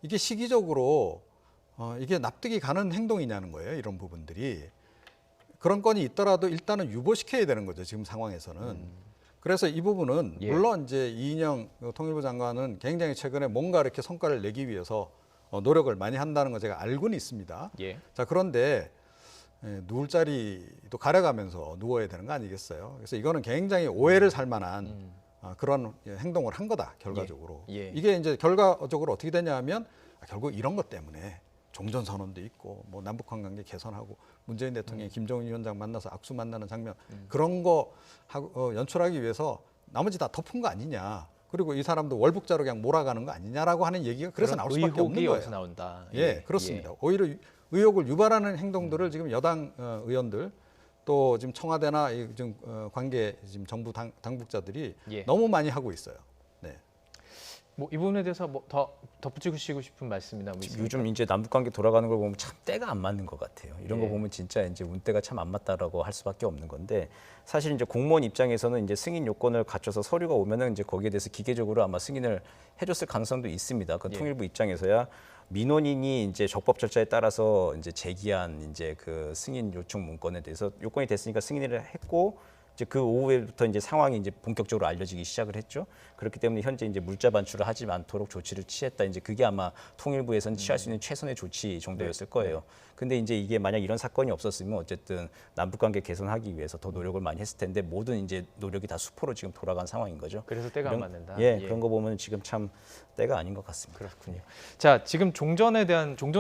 [SPEAKER 4] 이게 시기적으로 이게 납득이 가는 행동이냐는 거예요. 이런 부분들이. 그런 건이 있더라도 일단은 유보시켜야 되는 거죠. 지금 상황에서는. 그래서 이 부분은
[SPEAKER 3] 예.
[SPEAKER 4] 물론 이제 이인영 통일부 장관은 굉장히 최근에 뭔가 이렇게 성과를 내기 위해서 노력을 많이 한다는 거 제가 알고는 있습니다.
[SPEAKER 3] 예.
[SPEAKER 4] 자, 그런데 누울 자리도 가려가면서 누워야 되는 거 아니겠어요? 그래서 이거는 굉장히 오해를 살 만한 그런 행동을 한 거다, 결과적으로.
[SPEAKER 3] 예.
[SPEAKER 4] 이게 이제 결과적으로 어떻게 되냐면 결국 이런 것 때문에 종전선언도 있고 뭐 남북한 관계 개선하고 문재인 대통령이 김정은 위원장 만나서 악수 만나는 장면 그런 거 하고 연출하기 위해서 나머지 다 덮은 거 아니냐. 그리고 이 사람도 월북자로 그냥 몰아가는 거 아니냐라고 하는 얘기가 그래서 나올 수밖에 없는 거예요.
[SPEAKER 3] 여기서 나온다.
[SPEAKER 4] 예, 그렇습니다. 오히려 의혹을 유발하는 행동들을 지금 여당 의원들 또 지금 청와대나 지금 관계 지금 정부 당국자들이
[SPEAKER 3] 예.
[SPEAKER 4] 너무 많이 하고 있어요. 네.
[SPEAKER 3] 뭐 이 부분에 대해서 뭐 더 덧붙이고 싶은 말씀이나 뭐 있습니까?
[SPEAKER 5] 요즘 이제 남북 관계 돌아가는 걸 보면 참 때가 안 맞는 것 같아요. 이런
[SPEAKER 3] 예.
[SPEAKER 5] 거 보면 진짜 이제 운때가 참 안 맞다라고 할 수밖에 없는 건데 사실 이제 공무원 입장에서는 이제 승인 요건을 갖춰서 서류가 오면은 이제 거기에 대해서 기계적으로 아마 승인을 해줬을 가능성도 있습니다. 그
[SPEAKER 3] 예.
[SPEAKER 5] 통일부 입장에서야 민원인이 이제 적법 절차에 따라서 이제 제기한 이제 그 승인 요청 문건에 대해서 요건이 됐으니까 승인을 했고 이제 그 오후에부터 이제 상황이 이제 본격적으로 알려지기 시작을 했죠. 그렇기 때문에 현재 이제 물자 반출을 하지 않도록 조치를 취했다. 이제 그게 아마 통일부에서는 취할 수 있는 최선의 조치 정도였을 거예요. 근데 이제 이게 만약 이런 사건이 없었으면 어쨌든 남북 관계 개선하기 위해서 더 노력을 많이 했을 텐데 모든 이제 노력이 다 수포로 지금 돌아간 상황인 거죠.
[SPEAKER 3] 그래서 때가 안 맞는다.
[SPEAKER 5] 예, 그런 거 보면 지금 참 때가 아닌 것 같습니다.
[SPEAKER 3] 그렇군요. 자, 지금 종전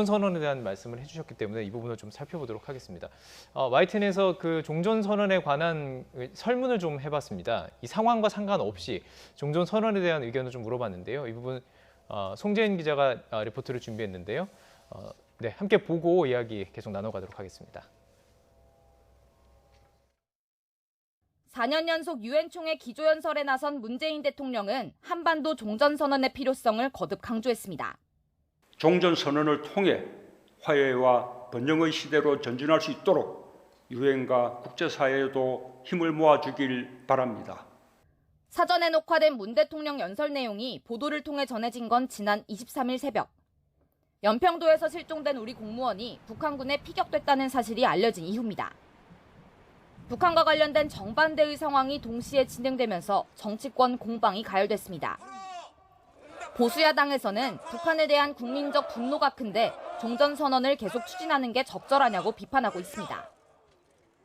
[SPEAKER 3] 선언에 대한 말씀을 해주셨기 때문에 이 부분을 좀 살펴보도록 하겠습니다. YTN에서 그 종전 선언에 관한 설문을 좀 해봤습니다. 이 상황과 상관없이 종전 선언에 대한 의견을 좀 물어봤는데요. 이 부분 송재인 기자가 리포트를 준비했는데요. 네, 함께 보고 이야기 계속 나눠가도록 하겠습니다.
[SPEAKER 9] 4년 연속 유엔 총회 기조연설에 나선 문재인 대통령은 한반도 종전선언의 필요성을 거듭 강조했습니다.
[SPEAKER 10] 종전선언을 통해 화해와 번영의 시대로 전진할 수 있도록 유엔과 국제사회에도 힘을 모아주길 바랍니다.
[SPEAKER 9] 사전에 녹화된 문 대통령 연설 내용이 보도를 통해 전해진 건 지난 23일 새벽. 연평도에서 실종된 우리 공무원이 북한군에 피격됐다는 사실이 알려진 이후입니다. 북한과 관련된 정반대의 상황이 동시에 진행되면서 정치권 공방이 가열됐습니다. 보수야당에서는 북한에 대한 국민적 분노가 큰데 종전선언을 계속 추진하는 게 적절하냐고 비판하고 있습니다.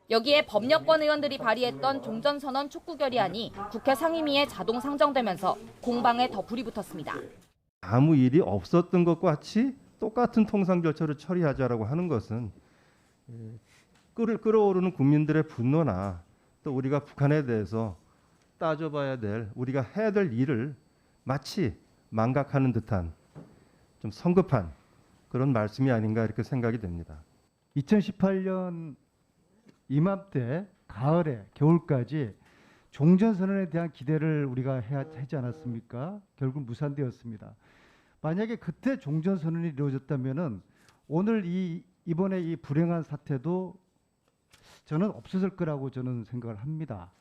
[SPEAKER 9] 여기에 법여권 의원들이 발의했던 종전선언 촉구 결의안이 국회 상임위에 자동 상정되면서 공방에 더 불이 붙었습니다.
[SPEAKER 11] 아무 일이 없었던 것과 같이 똑같은 통상 절차를 처리하자라고 하는 것은 끓어오르는 국민들의 분노나 또 우리가 북한에 대해서 따져봐야 될 우리가 해야 될 일을 마치 망각하는 듯한 좀 성급한 그런 말씀이 아닌가 이렇게 생각이 됩니다. 2018년 이맘때 가을에 겨울까지 종전선언에 대한 기대를 우리가 해야 하지 않았습니까? 결국 무산되었습니다. 만약에 그때 종전선언이 이루어졌다면은 오늘 이번에 이 불행한 사태도 저는 없었을 거라고 저는 생각을 합니다.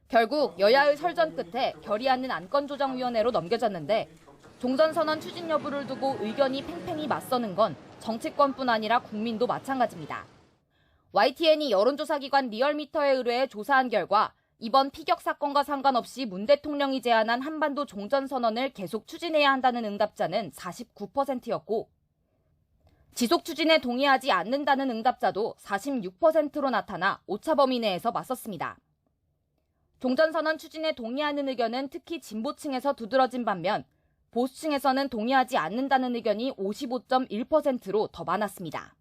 [SPEAKER 9] 결국 여야의 설전 끝에 결의안은 안건조정위원회로 넘겨졌는데 종전선언 추진 여부를 두고 의견이 팽팽히 맞서는 건 정치권뿐 아니라 국민도 마찬가지입니다. YTN이 여론조사기관 리얼미터에 의뢰해 조사한 결과 이번 피격 사건과 상관없이 문 대통령이 제안한 한반도 종전선언을 계속 추진해야 한다는 응답자는 49%였고 지속 추진에 동의하지 않는다는 응답자도 46%로 나타나 오차 범위 내에서 맞섰습니다. 종전선언 추진에 동의하는 의견은 특히 진보층에서 두드러진 반면 보수층에서는 동의하지 않는다는 의견이 55.1%로 더 많았습니다.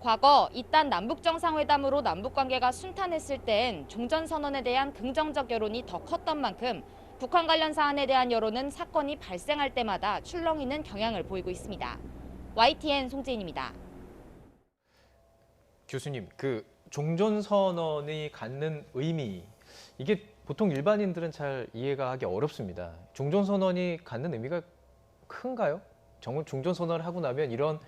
[SPEAKER 9] 과거 이딴 남북정상회담으로 남북관계가 순탄했을 땐 종전선언에 대한 긍정적 여론이 더 컸던 만큼 북한 관련 사안에 대한 여론은 사건이 발생할 때마다 출렁이는 경향을 보이고 있습니다. YTN 송재인입니다.
[SPEAKER 3] 교수님, 그 종전선언이 갖는 의미, 이게 보통 일반인들은 잘 이해가 하기 어렵습니다. 종전선언이 갖는 의미가 큰가요? 종전선언을 하고 나면 이런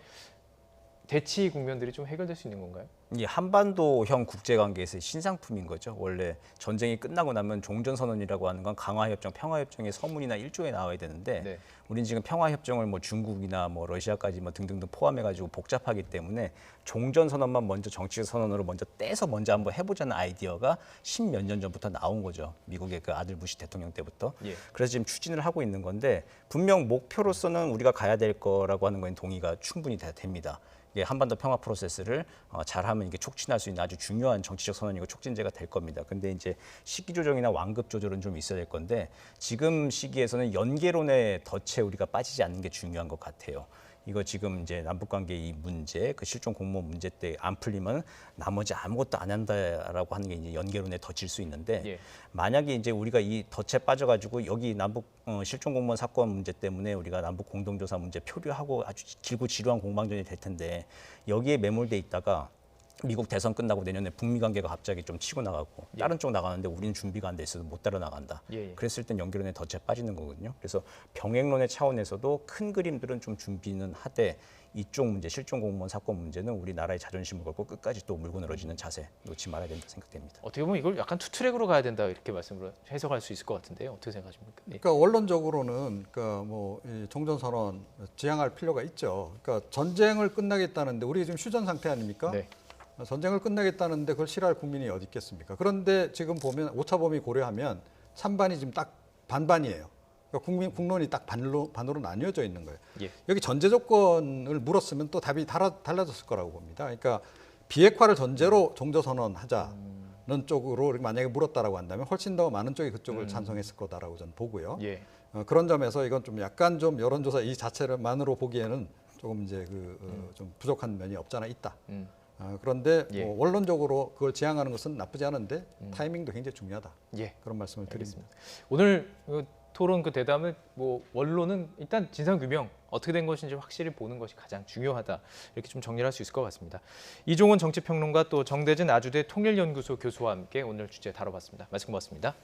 [SPEAKER 3] 대치 국면들이 좀 해결될 수 있는 건가요?
[SPEAKER 5] 이 한반도형 국제관계에서의 신상품인 거죠. 원래 전쟁이 끝나고 나면 종전선언이라고 하는 건 강화협정, 평화협정의 서문이나 1조에 나와야 되는데
[SPEAKER 3] 네.
[SPEAKER 5] 우리는 지금 평화협정을 뭐 중국이나 뭐 러시아까지 뭐 등등등 포함해가지고 복잡하기 때문에 종전선언만 먼저 정치적 선언으로 먼저 떼서 먼저 한번 해보자는 아이디어가 10몇 년 전부터 나온 거죠. 미국의 그 아들 부시 대통령 때부터.
[SPEAKER 3] 예.
[SPEAKER 5] 그래서 지금 추진을 하고 있는 건데 분명 목표로서는 우리가 가야 될 거라고 하는 건 동의가 충분히 됩니다. 한반도 평화 프로세스를 잘하면 이게 촉진할 수 있는 아주 중요한 정치적 선언이고 촉진제가 될 겁니다. 근데 이제 시기 조정이나 완급 조절은 좀 있어야 될 건데 지금 시기에서는 연계론에 덫에 우리가 빠지지 않는 게 중요한 것 같아요. 이거 지금 이제 남북관계 이 문제, 그 실종 공무원 문제 때 안 풀리면 나머지 아무것도 안 한다라고 하는 게 이제 연계론에 덫일 수 있는데
[SPEAKER 3] 예.
[SPEAKER 5] 만약에 이제 우리가 이 덫에 빠져가지고 여기 남북 실종 공무원 사건 문제 때문에 우리가 남북 공동조사 문제 표류하고 아주 길고 지루한 공방전이 될 텐데 여기에 매몰돼 있다가 미국 대선 끝나고 내년에 북미 관계가 갑자기 좀 치고 나가고 다른 쪽 나가는데 우리는 준비가 안 돼 있어서 못 따라 나간다. 그랬을 땐 연계론에 덫에 빠지는 거거든요. 그래서 병행론의 차원에서도 큰 그림들은 좀 준비는 하되 이쪽 문제, 실종 공무원 사건 문제는 우리나라의 자존심을 걸고 끝까지 또 물고 늘어지는 자세 놓지 말아야 된다 생각됩니다.
[SPEAKER 3] 어떻게 보면 이걸 약간 투트랙으로 가야 된다 이렇게 말씀을 해석할 수 있을 것 같은데요. 어떻게 생각하십니까? 네.
[SPEAKER 4] 그러니까 원론적으로는 그러니까 뭐 종전선언 지향할 필요가 있죠. 그러니까 전쟁을 끝나겠다는데 우리 지금 휴전 상태 아닙니까?
[SPEAKER 3] 네.
[SPEAKER 4] 전쟁을 끝내겠다는데 그걸 싫어할 국민이 어디 있겠습니까? 그런데 지금 보면 오차 범위 고려하면 찬반이 지금 딱 반반이에요. 그러니까 국론이 딱 반으로 나뉘어져 있는 거예요.
[SPEAKER 3] 예.
[SPEAKER 4] 여기 전제 조건을 물었으면 또 답이 달라졌을 거라고 봅니다. 그러니까 비핵화를 전제로 종전선언 하자는 쪽으로 만약에 물었다라고 한다면 훨씬 더 많은 쪽이 그쪽을 찬성했을 거다라고 저는 보고요.
[SPEAKER 3] 예.
[SPEAKER 4] 그런 점에서 이건 좀 약간 좀 여론조사 이 자체만으로 보기에는 조금 이제 좀 부족한 면이 없잖아 있다. 그런데
[SPEAKER 3] 예.
[SPEAKER 4] 뭐 원론적으로 그걸 지향하는 것은 나쁘지 않은데 타이밍도 굉장히 중요하다.
[SPEAKER 3] 예.
[SPEAKER 4] 그런 말씀을 드리겠습니다.
[SPEAKER 3] 오늘 토론 그 대담은 뭐 원론은 일단 진상규명 어떻게 된 것인지 확실히 보는 것이 가장 중요하다. 이렇게 좀 정리를 할 수 있을 것 같습니다. 이종훈 정치평론가 또 정대진 아주대 통일연구소 교수와 함께 오늘 주제 다뤄봤습니다. 말씀 고맙습니다.